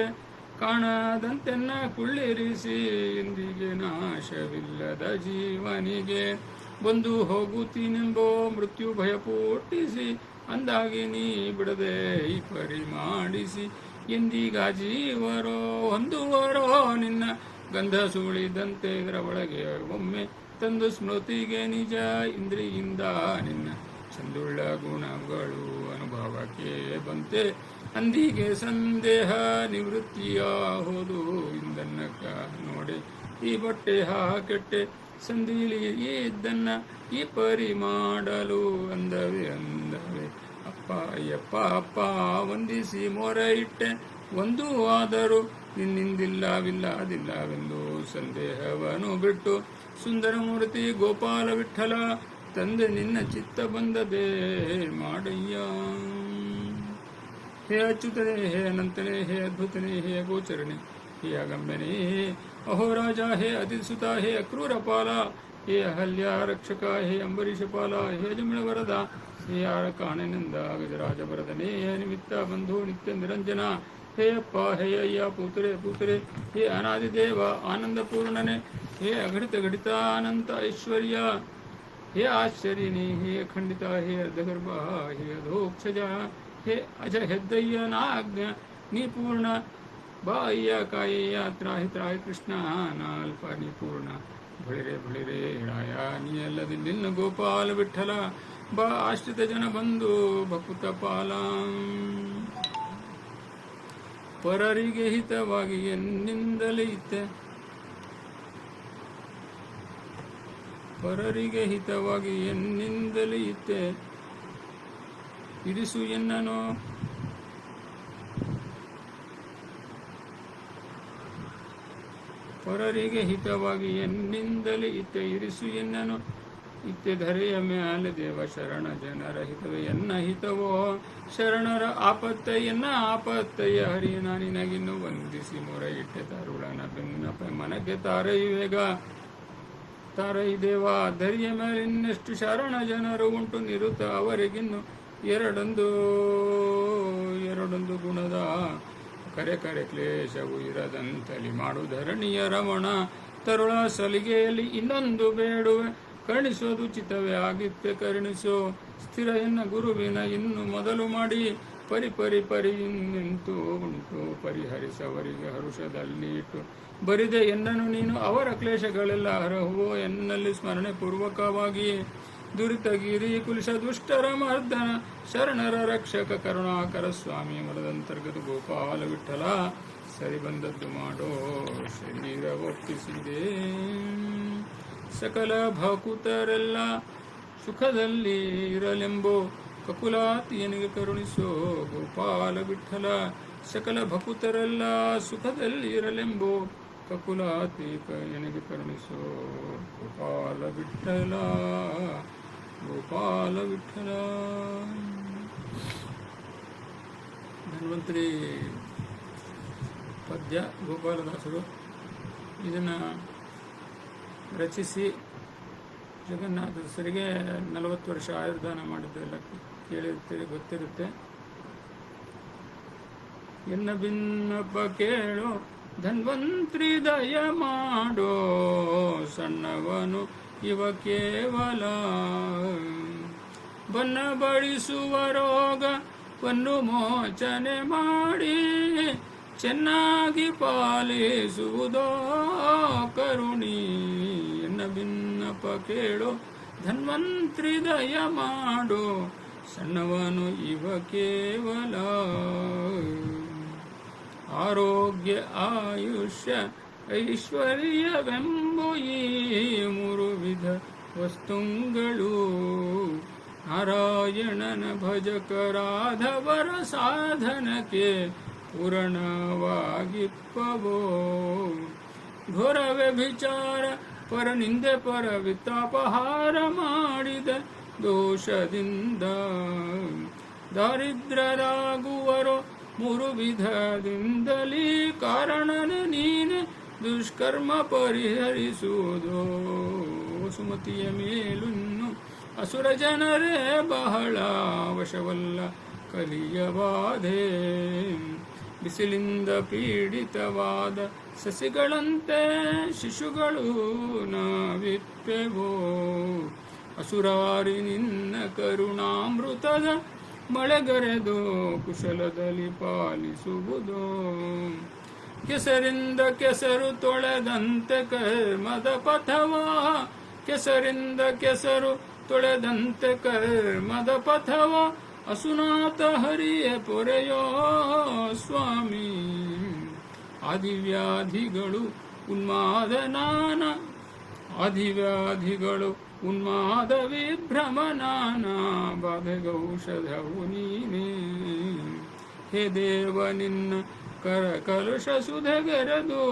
ಕಾಣದಂತೆನ್ನ ಕುಳ್ಳಿರಿಸಿ ಎಂದಿಗೆ ನಾಶವಿಲ್ಲದ ಜೀವನಿಗೆ ಬಂದು ಹೋಗುತ್ತೀನೆಂಬೋ ಮೃತ್ಯು ಭಯ ಪುಟ್ಟಿಸಿ ಅಂದಾಗಿ ನೀ ಬಿಡದೆ ಈ ಪರಿ ಮಾಡಿಸಿ ಎಂದೀಗ ಜೀವರೋ ಹೊಂದುವರೋ ನಿನ್ನ ಗಂಧ ಸುಳಿದಂತೆ ಇದರ ಒಳಗೆ ಒಮ್ಮೆ ತಂದು ಸ್ಮೃತಿಗೆ ನಿಜ ಇಂದ್ರಿಯಿಂದ ನಿನ್ನ ಚಂದುಳ್ಳ ಗುಣಗಳು ಅನುಭವಕ್ಕೆ ಬಂತೆ ಅಂದಿಗೆ ಸಂದೇಹ ನಿವೃತ್ತಿಯ ಹೋದು ಇಂದನ್ನಕ್ಕ ನೋಡಿ ಈ ಬಟ್ಟೆ ಹಾಕೆಟ್ಟೆ ಸಂದಿಲಿ ಇದ್ದನ್ನ ಈ ಪರಿ ಮಾಡಲು ಅಂದವೆ ಅಪ್ಪ ಅಯ್ಯಪ್ಪ ಅಪ್ಪ ವಂದಿಸಿ ಮೊರೆ ಇಟ್ಟೆ ಒಂದು ಆದರೂ ನಿನ್ನಿಂದಿಲ್ಲವಿಲ್ಲದಿಲ್ಲವೆಂದು ಸಂದೇಹವನ್ನು ಬಿಟ್ಟು ಸುಂದರಮೂರ್ತಿ ಗೋಪಾಲ ವಿಠಲ ತಂದೆ ನಿನ್ನ ಚಿತ್ತ ಬಂದದೆ ಮಾಡಯ್ಯ. ಹೇ ಅಚ್ಯುತನೇ, ಹೇ ಅನಂತನೇ, ಹೇ ಅದ್ಭುತನೇ, ಹೇ ಗೋಚರನೇ, ಹೇ ಅಗಮ್ಯನೇ, ಹೇ ಅಹೋರಾಜ, ಹೇ ಅತಿಸುತ, ಹೇ ಅಕ್ರೂರಪಾಲ, ಹೇ ಅಹಲ್ಯ ರಕ್ಷಕ, ಹೇ ಅಂಬರೀಷಪಾಲ, ಹೇ ಜಮಿಳ ವರದ, ಹೇ ಆರಕಾಣೆನಿಂದ ಗಜರಾಜ ವರದನೇ, ಹೇ ನಿಮಿತ್ತ ಬಂಧು ನಿತ್ಯ ನಿರಂಜನ, ಹೇ ಅಪ್ಪ, ಹೇ ಅಯ್ಯ ಪೂತರೆ, ಹೇ ಅನಾದಿದೇವ ಆನಂದ ಪೂರ್ಣನೆ, ಹೇ ಅಘಟಿತ ಘಟಿತ ಅನಂತ ಐಶ್ವರ್ಯ, ಹೇ ಆಶ್ಚರ್ಯನಿ, ಹೇ ಖಂಡಿತ, ಹೇ ಅರ್ಧಗರ್ಭ, ಹೇ ಅಧೋಕ್ಷಜ, ಹೇ ಅಜ ಹೆದ್ದಯ್ಯ ನಾಜ್ಞ ನೀ ಪೂರ್ಣ ಬಾ ಅಯ್ಯ ಕಾಯಯ್ಯ ತ್ರಾಹಿ ಕೃಷ್ಣ ನಾಲ್ಪ ನೀ ಪೂರ್ಣ ಬಳಿರೆ ರಾಯ ನೀ ಅಲ್ಲದಿಲ್ಲ ಗೋಪಾಲ ವಿಠಲ ಬಾ ಆಶ್ರಿತ ಜನ ಬಂದು ಭಕುತ ಪಾಲ. ಪರರಿಗೆ ಹಿತವಾಗಿ ಎನ್ನಿಂದಲೇ ಇತ್ತೆ, ಪರರಿಗೆ ಹಿತವಾಗಿ ಎನ್ನಿಂದಲೇ ಇತ್ತೆ ಇರಿಸು ಎನ್ನನು ಪರರಿಗೆ ಹಿತವಾಗಿ ಎನ್ನಿಂದಲೇ ಇತ್ತೆ ಇರಿಸು ಎನ್ನನು ಇತ್ತೆ ಧರೆಯ ಮ್ಯಾಲೆ ದೇವ ಶರಣ ಜನರ ಹಿತವೇ ಎನ್ನ ಹಿತವೋ ಶರಣರ ಆಪತ್ತಯ್ಯನ್ನ ಆಪತ್ತಯ್ಯ ಹರಿಯನ ನಿನಗಿನ್ನು ವಂದಿಸಿ ಮೊರೆ ಇಟ್ಟೆ ತರುಳನ ಬೆನ್ನಪ ಮನಕ್ಕೆ ತಾರೈವೇಗ ತಾರೈ ದೇವ ಧರಿಯ ಮೇಲೆ ಇನ್ನೆಷ್ಟು ಶರಣ ಜನರು ಉಂಟು ನಿರುತ ಅವರಿಗಿನ್ನು ಎರಡೊಂದು ಗುಣದ ಕರೆ ಕ್ಲೇಶವು ಇರದಂತಲಿ ಮಾಡು ಧರಣಿಯ ರಮಣ ತರುಳ ಸಲಿಗೆಯಲ್ಲಿ ಇನ್ನೊಂದು ಬೇಡುವೆ ಕರುಣಿಸೋದು ಚಿತ್ತವೇ ಆಗಿತ್ತೆ ಕರುಣಿಸೋ ಸ್ಥಿರ ಎನ್ನ ಗುರುವಿನ ಇನ್ನು ಮೊದಲು ಮಾಡಿ ಪರಿ ನಿಂತು ಉಂಟು ಪರಿಹರಿಸವರಿಗೆ ಹರುಷದಲ್ಲಿ ಇಟ್ಟು ಬರಿದೆ ಎನ್ನನು ನೀನು ಅವರ ಕ್ಲೇಶಗಳೆಲ್ಲ ಹರಹುವೋ ಎನ್ನಲ್ಲಿ ಸ್ಮರಣೆ ಪೂರ್ವಕವಾಗಿ ದುರಿತಗಿರಿ ಕುಲಿಸ ದುಷ್ಟರ ಮರ್ದನ ಶರಣರ ರಕ್ಷಕ ಕರುಣಾಕರ ಸ್ವಾಮಿ ಮಲದಂತರ್ಗತ ಗೋಪಾಲ ವಿಠಲ ಸರಿ ಬಂದದ್ದು ಮಾಡೋ ಶರೀರ ಒಪ್ಪಿಸಿದೆ ಸಕಲ ಭಕುತರೆಲ್ಲ ಸುಖದಲ್ಲಿ ಇರಲೆಂಬೋ ಕಕುಲಾತಿಯನಿಗೆ ಕರುಣಿಸೋ ಗೋಪಾಲ ವಿಠಲ ಸಕಲ ಭಕುತರೆಲ್ಲ ಸುಖದಲ್ಲಿ ಇರಲೆಂಬೋ ಕಕುಲಾತಿ ಎನಗೆ ಕರುಣಿಸೋ ಗೋಪಾಲ ವಿಠಲ ಗೋಪಾಲ ವಿಠಲ. ಧನ್ವಂತರಿ ಪದ್ಯ ಗೋಪಾಲದಾಸರು ಇದನ್ನು ರಚಿಸಿ ಜಗನ್ನಾಥದಾಸರಿಗೆ 40 ವರ್ಷ ಆಯುರ್ದಾನ ಮಾಡಿದ್ದೆಲ್ಲ ಕೇಳಿರ್ತೀರಿ, ಗೊತ್ತಿರುತ್ತೆ. ಎನ್ನ ಭಿನ್ನಪ್ಪ ಕೇಳೋ ಧನ್ವಂತ್ರಿ ದಯ ಮಾಡೋ ಸಣ್ಣವನು ಇವ ಕೇವಲ ಬನ್ನ ಬಡಿಸುವ ರೋಗವನ್ನು ಮೋಚನೆ ಮಾಡಿ ಚೆನ್ನಾಗಿ ಪಾಲಿಸುವುದೋ ಕರುಣಿ. ಎನ್ನ ಭಿನ್ನಪ ಕೇಳೋ ಧನ್ವಂತ್ರಿ ದಯ ಮಾಡೋ ಸಣ್ಣವನು ಇವ ಕೇವಲ. ಆರೋಗ್ಯ ಆಯುಷ್ಯ ಐಶ್ವರ್ಯವೆಂಬ ಈ ಮೂರು ವಿಧ ವಸ್ತುಗಳು ನಾರಾಯಣನ ಭಜಕರಾಧವರ ಸಾಧನಕ್ಕೆ ಪೂರಣವಾಗಿಪ್ಪವೋ. ಘೋರ ವ್ಯಭಿಚಾರ ಪರನಿಂದೆ ಪರವಿತಾಪಹಾರ ಮಾಡಿದ ದೋಷದಿಂದ ದಾರಿದ್ರರಾಗುವರೋ ಮೂರು ವಿಧದಿಂದಲೇ ಕಾರಣನ ನೀನೆ ದುಷ್ಕರ್ಮ ಪರಿಹರಿಸುವುದೋ. ಸುಮತಿಯ ಮೇಲುನ್ನು ಅಸುರ ಜನರೇ ಬಹಳ ವಶವಲ್ಲ ಕಲಿಯ ಬಾಧೆ. ಬಿಸಿಲಿಂದ ಪೀಡಿತವಾದ ಸಸಿಗಳಂತೆ ಶಿಶುಗಳು ನಾವಿಪ್ಪೆವೋ. ಅಸುರಾರಿ ನಿನ್ನ ಕರುಣಾಮೃತದ ಮಳೆಗರೆದು ಕುಶಲದಲ್ಲಿ ಪಾಲಿಸುವುದೋ. ಕೆಸರಿಂದ ಕೆಸರು ತೊಳೆದಂತೆ ಕರ್ಮದ ಪಥವಾ, ಕೆಸರಿಂದ ಕೆಸರು ತೊಳೆದಂತೆ ಕರ್ಮದ ಪಥವ ಅಸುನಾಥ ಹರಿಯ ಪೊರೆಯೋ ಸ್ವಾಮಿ. ಆದಿವ್ಯಾಧಿಗಳು ಉನ್ಮಾದ ನಾನ, ಆದಿವ್ಯಾಧಿಗಳು ಉನ್ಮಾದ ವಿಭ್ರಮ ನಾನಾ ಬಾಧೆಗೌಷಧವು ನೀನೇ. ಹೇ ದೇವ ನಿನ್ನ ಕರ ಕಲುಷ ಸುಧೆಗೆರೆದು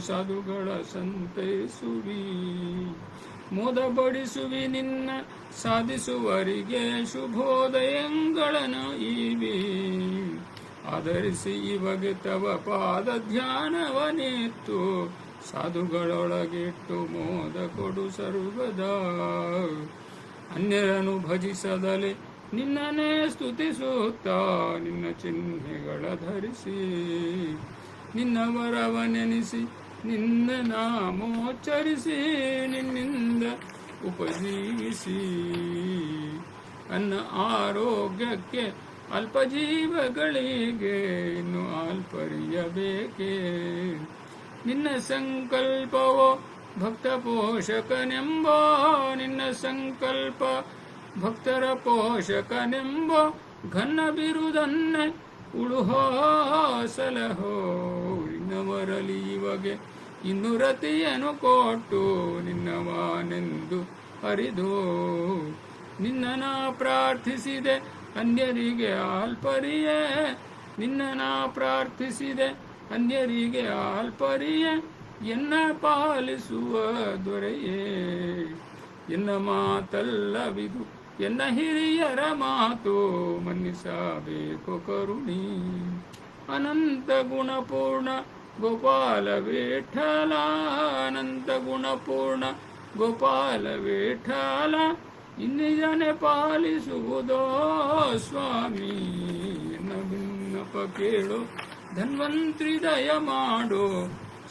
ಸಾಧುಗಳ ಸಂತೈಸುವಿ. ಮೋದ ಬಡಿಸುವಿ ನಿನ್ನ ಸಾಧಿಸುವರಿಗೆ ಶುಭೋದಯಗಳನ್ನು ಇವಿ. ಆಧರಿಸಿ ಇವಾಗ ತವ ಪಾದ ಧ್ಯಾನವನಿತ್ತು ಸಾಧುಗಳೊಳಗಿಟ್ಟು ಮೋದ ಕೊಡು ಸರ್ವದ. ಅನ್ಯರನ್ನು ಭಜಿಸದಲೆ ನಿನ್ನನೇ ಸ್ತುತಿಸುತ್ತಾ ನಿನ್ನ ಚಿಹ್ನೆಗಳ ಧರಿಸಿ. ನಿನ್ನ ವರವನೆನಿಸಿ ನಿನ್ನ ನಾಮೋಚ್ಚರಿಸಿ ನಿನ್ನಿಂದ ಉಪಜೀವಿಸಿ. ಅನ್ನ ಆರೋಗ್ಯಕ್ಕೆ ಅಲ್ಪ ಜೀವಗಳಿಗೆ ಇನ್ನು ಅಲ್ಪರಿಯಬೇಕೇ. ನಿನ್ನ ಸಂಕಲ್ಪವೋ ಭಕ್ತ ಪೋಷಕನೆಂಬೋ, ನಿನ್ನ ಸಂಕಲ್ಪ ಭಕ್ತರ ಪೋಷಕನೆಂಬೋ ಘನ್ನ ಬಿರುದನ್ನೇ ಉಳುಹೋ ಸಲಹೋ. ಇನ್ನವರಲಿ ಇವಗೆ ಇನ್ನು ರತಿಯನ್ನು ಕೊಟ್ಟು ನಿನ್ನವಾನೆಂದು ಅರಿದು. ನಿನ್ನ ಪ್ರಾರ್ಥಿಸಿದೆ ಅನ್ಯರಿಗೆ ಅಲ್ಪರಿಯೇ, ನಿನ್ನ ಪ್ರಾರ್ಥಿಸಿದೆ ಅನ್ಯರಿಗೆ ಅಲ್ಪರಿಯೇ. ಎನ್ನ ಪಾಲಿಸುವ ದೊರೆಯೇ, ಎನ್ನ ಮಾತಲ್ಲವಿದು ಎನ್ನ ಹಿರಿಯರ ಮಾತು ಮನ್ನಿಸಬೇಕು ಕರುಣಿ. ಅನಂತ ಗುಣಪೂರ್ಣ ಗೋಪಾಲ ವಿಠಲ, ಅನಂತ ಗುಣಪೂರ್ಣ ಗೋಪಾಲ ವಿಠಲ. ಇನ್ನಿಜನೆ ಪಾಲಿಸುವುದೋ ಸ್ವಾಮಿ. ಎನ್ನ ಭಿನ್ನಪ ಕೇಳು ಧನ್ವಂತ್ರಿ ದಯ ಮಾಡೋ.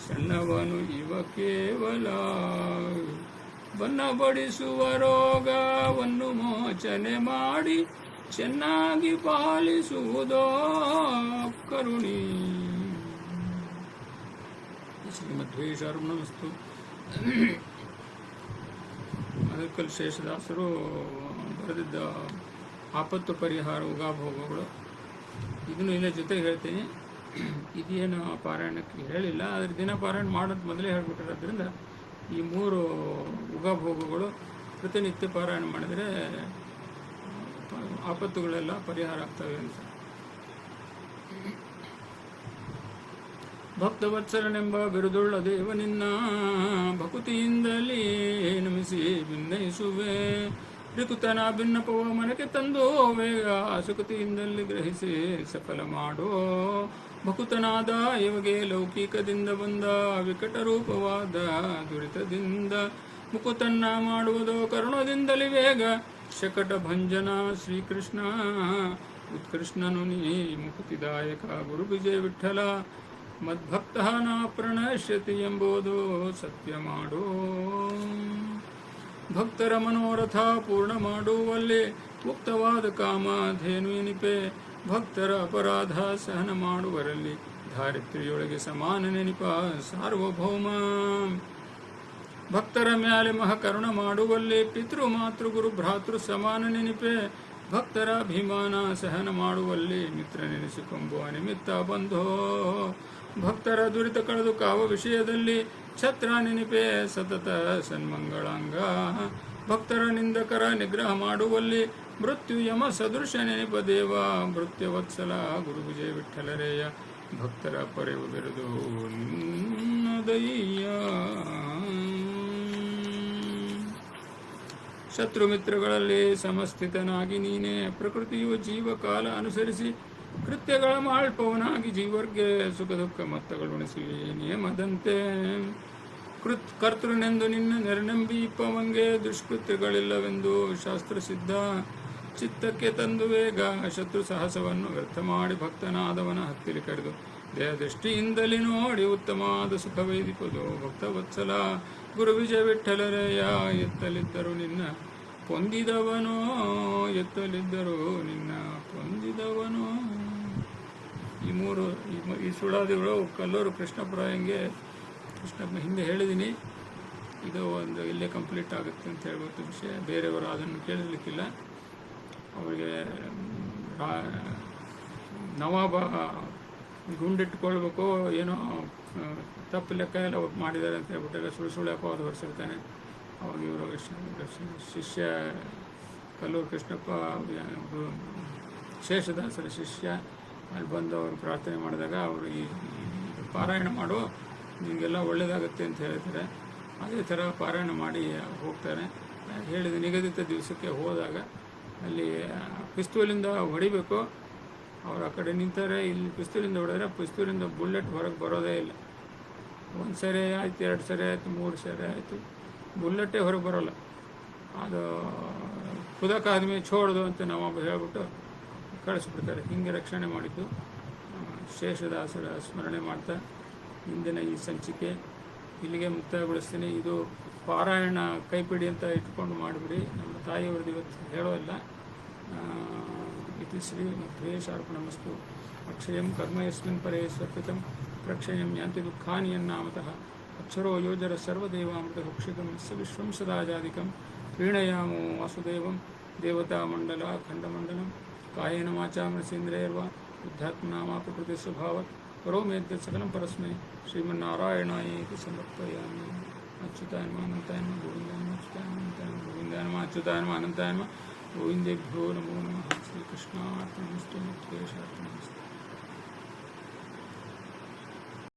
ಸಣ್ಣವನು ಇವ ಕೇವಲ ಬನ್ನ ಬಡಿಸುವ ರೋಗವನ್ನು ಮೋಚನೆ ಮಾಡಿ ಚೆನ್ನಾಗಿ ಪಾಲಿಸುವುದೋ ಕರುಣಿ. ಶ್ರೀಮದ್ವೇಷಾರ್ಮಸ್ತು. ಅದಕ್ಕಲ್ ಶೇಷದಾಸರು ಬರೆದಿದ್ದ ಆಪತ್ತು ಪರಿಹಾರ ಉಗಾಭೋಗಗಳು. ಇದನ್ನು ಇಲ್ಲ ಜೊತೆಗೆ ಹೇಳ್ತೀನಿ. ಇದೇನು ಪಾರಾಯಣಕ್ಕೆ ಹೇಳಿಲ್ಲ, ಆದರೆ ದಿನ ಪಾರಾಯಣ ಮಾಡೋದು ಮೊದಲೇ ಹೇಳ್ಬಿಟ್ಟಿರೋದ್ರಿಂದ ಈ ಮೂರು ಉಗಾಭೋಗಗಳು ಪ್ರತಿನಿತ್ಯ ಪಾರಾಯಣ ಮಾಡಿದರೆ ಆಪತ್ತುಗಳೆಲ್ಲ ಪರಿಹಾರ ಆಗ್ತವೆ ಅಂತ. ಭಕ್ತವತ್ಸರನೆಂಬ ಬಿರುದುಳ್ಳ ದೇವ ನಿನ್ನ ಭಕುತಿಯಿಂದಲೇ ನಮಿಸಿ ಭಿನ್ನಯಿಸುವೆ. ರಿಕುತನ ಭಿನ್ನಪವ ಮನಕ್ಕೆ ತಂದು ಬೇಗ ಸುಕತಿಯಿಂದಲೇ ಗ್ರಹಿಸಿ ಸಫಲ ಮಾಡೋ. ಭಕುತನಾದ ಇವಗೆ ಲೌಕಿಕದಿಂದ ಬಂದ ವಿಕಟ ರೂಪವಾದ ದುರಿತದಿಂದ ಮುಕುತನ್ನ ಮಾಡುವುದೋ ಕರುಣದಿಂದಲೇ ಬೇಗ. ಶಕಟ ಭಂಜನ ಶ್ರೀಕೃಷ್ಣ ಉತ್ಕೃಷ್ಣನು ನೀ ಮುಕುತಿದಾಯಕ ಗುರು ವಿಜಯ ವಿಠಲ. ಮದ್ಭಕ್ತ ನ ಪ್ರಣಶ್ಯತಿ ಎಂಬುದು ಸತ್ಯ ಮಾಡೋ. ಭಕ್ತರ ಮನೋರಥ ಪೂರ್ಣ ಮಾಡುವಲ್ಲಿ ಮುಕ್ತವಾದ ಕಾಮಧೇನು ಎನಿಪೆ. ಭಕ್ತರ ಅಪರಾಧ ಸಹನ ಮಾಡುವರಲ್ಲಿ ಧಾರಿತ್ರಿಯೊಳಗೆ ಸಮಾನ ನೆನಿಪ ಸಾರ್ವಭೌಮ. ಭಕ್ತರ ಮ್ಯಾಲೆ ಮಹಕರುಣ ಮಾಡುವಲ್ಲಿ ಪಿತೃ ಮಾತೃ ಗುರು ಭ್ರಾತೃ ಸಮಾನ ನೆನಿಪೆ. ಭಕ್ತರ ಅಭಿಮಾನ ಸಹನ ಮಾಡುವಲ್ಲಿ ಮಿತ್ರ ನೆನೆಸಿಕೊಂಬುವ ನಿಮಿತ್ತ ಬಂಧೋ ಭಕ್ತರ ದುರಿತ ಕಳೆದು ಕಾವ ವಿಷಯದಲ್ಲಿ ಛತ್ರ ನೆನಪೇ ಸತತ ಸನ್ಮಂಗಳಾಂಗ ಭಕ್ತರ ನಿಂದಕರ ನಿಗ್ರಹ ಮಾಡುವಲ್ಲಿ ಮೃತ್ಯು ಯಮ ಸದೃಶ ನೆನಪ ದೇವ ಭೃತ್ಯವತ್ಸಲ ಗುರು ವಿಜಯ ವಿಠಲರೇಯ ಭಕ್ತರ ಪರೆವು ಬೆರೆದು ನಿನ್ನದಯ್ಯ ಶತ್ರು ಮಿತ್ರಗಳಲ್ಲಿ ಸಮಸ್ಥಿತನಾಗಿ ನೀನೇ ಪ್ರಕೃತಿಯು ಜೀವಕಾಲ ಅನುಸರಿಸಿ ಕೃತ್ಯಗಳ ಮಾಳ್ಪವನಾಗಿ ಜೀವರ್ಗೆ ಸುಖ ದುಃಖ ಮೊತ್ತಗಳುಣಿಸಿ ನಿಯಮದಂತೆ ಕರ್ತೃನೆಂದು ನಿನ್ನ ನೆರನಂಬಿಪವಂಗೆ ದುಷ್ಕೃತ್ಯಗಳಿಲ್ಲವೆಂದು ಶಾಸ್ತ್ರಸಿದ್ಧ ಚಿತ್ತಕ್ಕೆ ತಂದು ವೇಗ ಶತ್ರು ಸಾಹಸವನ್ನು ವ್ಯರ್ಥ ಮಾಡಿ ಭಕ್ತನಾದವನ ಹತ್ತಿರ ಕರೆದು ದೇಹದೃಷ್ಟಿಯಿಂದಲೇ ನೋಡಿ ಉತ್ತಮವಾದ ಸುಖವೇದಿಪದು ಭಕ್ತವತ್ಸಲ ಗುರು ವಿಜಯ ವಿಠಲರೆಯ ಎತ್ತಲಿದ್ದರು ನಿನ್ನ ಪೊಂದಿದವನೋ ಎತ್ತಲಿದ್ದರು ನಿನ್ನ ಪೊಂದಿದವನೋ. ಈ ಮೂರು ಈ ಸುಳಾದಿಗಳು ಕಲ್ಲೂರು ಕೃಷ್ಣಪುರಾಯಂಗೆ ಹಿಂದೆ ಹೇಳಿದ್ದೀನಿ. ಇದು ಒಂದು ಇಲ್ಲೇ ಕಂಪ್ಲೀಟ್ ಆಗುತ್ತೆ ಅಂತ ಹೇಳ್ಬೋದು ವಿಷಯ. ಬೇರೆಯವರು ಅದನ್ನು ಕೇಳಲಿಕ್ಕಿಲ್ಲ. ಅವರಿಗೆ ನವಾಬ ಗುಂಡಿಟ್ಕೊಳ್ಬೇಕು ಏನೋ ತಪ್ಪು ಲೆಕ್ಕ ಎಲ್ಲ ಮಾಡಿದ್ದಾರೆ ಅಂತ ಹೇಳ್ಬಿಟ್ಟೆಲ್ಲ ಸುಳ್ಳು ಅಪವಾದ ಹೊರಿಸಿರ್ತಾನೆ. ಅವಾಗ ಇವರು ಶಿಷ್ಯ ಕಲ್ಲೂರು ಕೃಷ್ಣಪ್ಪ ಶೇಷದಾಸರ ಶಿಷ್ಯ ಅಲ್ಲಿ ಬಂದು ಅವರು ಪ್ರಾರ್ಥನೆ ಮಾಡಿದಾಗ ಅವರು ಈ ಪಾರಾಯಣ ಮಾಡು ನಿಮಗೆಲ್ಲ ಒಳ್ಳೆಯದಾಗುತ್ತೆ ಅಂತ ಹೇಳ್ತಾರೆ. ಅದೇ ಥರ ಪಾರಾಯಣ ಮಾಡಿ ಹೋಗ್ತಾರೆ. ಹೇಳಿದ ನಿಗದಿತ ದಿವಸಕ್ಕೆ ಹೋದಾಗ ಅಲ್ಲಿ ಪಿಸ್ತೂಲಿಂದ ಹೊಡಿಬೇಕು. ಅವರು ಆ ಕಡೆ ನಿಂತಾರೆ. ಇಲ್ಲಿ ಪಿಸ್ತೂಲಿಂದ ಹೊಡೆದ್ರೆ ಪಿಸ್ತೂಲಿಂದ ಬುಲೆಟ್ ಹೊರಗೆ ಬರೋದೇ ಇಲ್ಲ. ಒಂದು ಸರಿ ಆಯಿತು, 2 ಸರಿ ಆಯಿತು, 3 ಸರಿ ಆಯಿತು, ಬುಲೆಟೇ ಹೊರಗೆ ಬರೋಲ್ಲ. ಅದು ಖುದಾಕಾದ್ಮಿ ಛೋಡ್ದು ಅಂತ ನವಾಬ ಹೇಳ್ಬಿಟ್ಟು ಕಳಿಸ್ಬಿಡ್ತಾರೆ. ಹೀಗೆ ರಕ್ಷಣೆ ಮಾಡಿದ್ದು ಶೇಷದಾಸರ ಸ್ಮರಣೆ ಮಾಡ್ತಾ ಇಂದಿನ ಈ ಸಂಚಿಕೆ ಇಲ್ಲಿಗೆ ಮುಕ್ತಾಯಗೊಳಿಸ್ತೀನಿ. ಇದು ಪಾರಾಯಣ ಕೈಪಿಡಿ ಅಂತ ಇಟ್ಕೊಂಡು ಮಾಡಿಬಿಡಿ. ನಮ್ಮ ತಾಯಿಯವ್ರದ್ದು ಇವತ್ತು ಹೇಳೋಲ್ಲ. ಇತಿ ಶ್ರೀ ಮಧ್ವೇಶಾರ್ಪಣಮಸ್ತು. ಅಕ್ಷಯಂ ಕರ್ಮ ಯಸ್ಮಿನ್ ಪರೇ ಸ್ವರ್ಪಿತಂ ಪ್ರಕ್ಷಯಂ ಯಾಂತಿ ದುಃಖಾನಿ ಯನ್ನಾಮತಃ ಅಕ್ಷರೋ ಯೋಜರ ಸರ್ವದೇವಾಮೃತ ಭಕ್ಷಿತಂ ಸ ವಿಶ್ವಂ ಸದಾಜಾದಿಕಂ ಪ್ರೀಣಯಾಮೋ ವಾಸುದೇವಂ ದೇವತಾಮಂಡಲ ಖಂಡಮಂಡಲಂ ಕಾಯೇನ ವಾಚಾ ಮನಸೇಂದ್ರಿಯರ್ವಾ ಬುದ್ಧಾತ್ಮನಾಮ ಪ್ರಕೃತಿ ಸ್ವಭಾವತ್ ಕರೋಮೇದ್ಯ ಸಕಲಂ ಪರಸ್ಮೈ ಶ್ರೀಮನ್ನಾರಾಯಣಾಯೇತಿ ಸಮರ್ಪಯಾಮಿ. ಅಚ್ಯುತಾಯ ನಮಃ ಅನಂತಾಯ ನಮಃ ಗೋವಿಂದಾಯ ನಮಃ ಅಚ್ಯುತಾಯ ನಮಃ ಅನಂತಾಯ ನಮಃ ಗೋವಿಂದಾಯ ನಮಃ ಅಚ್ಯುತಾಯ ನಮಃ ಅನಂತಾಯ ನಮಃ ಗೋವಿಂದೇಭ್ಯೋ ನಮೋ ನಮಃ. ಶ್ರೀಕೃಷ್ಣಾರ್ಪಣಮಸ್ತು.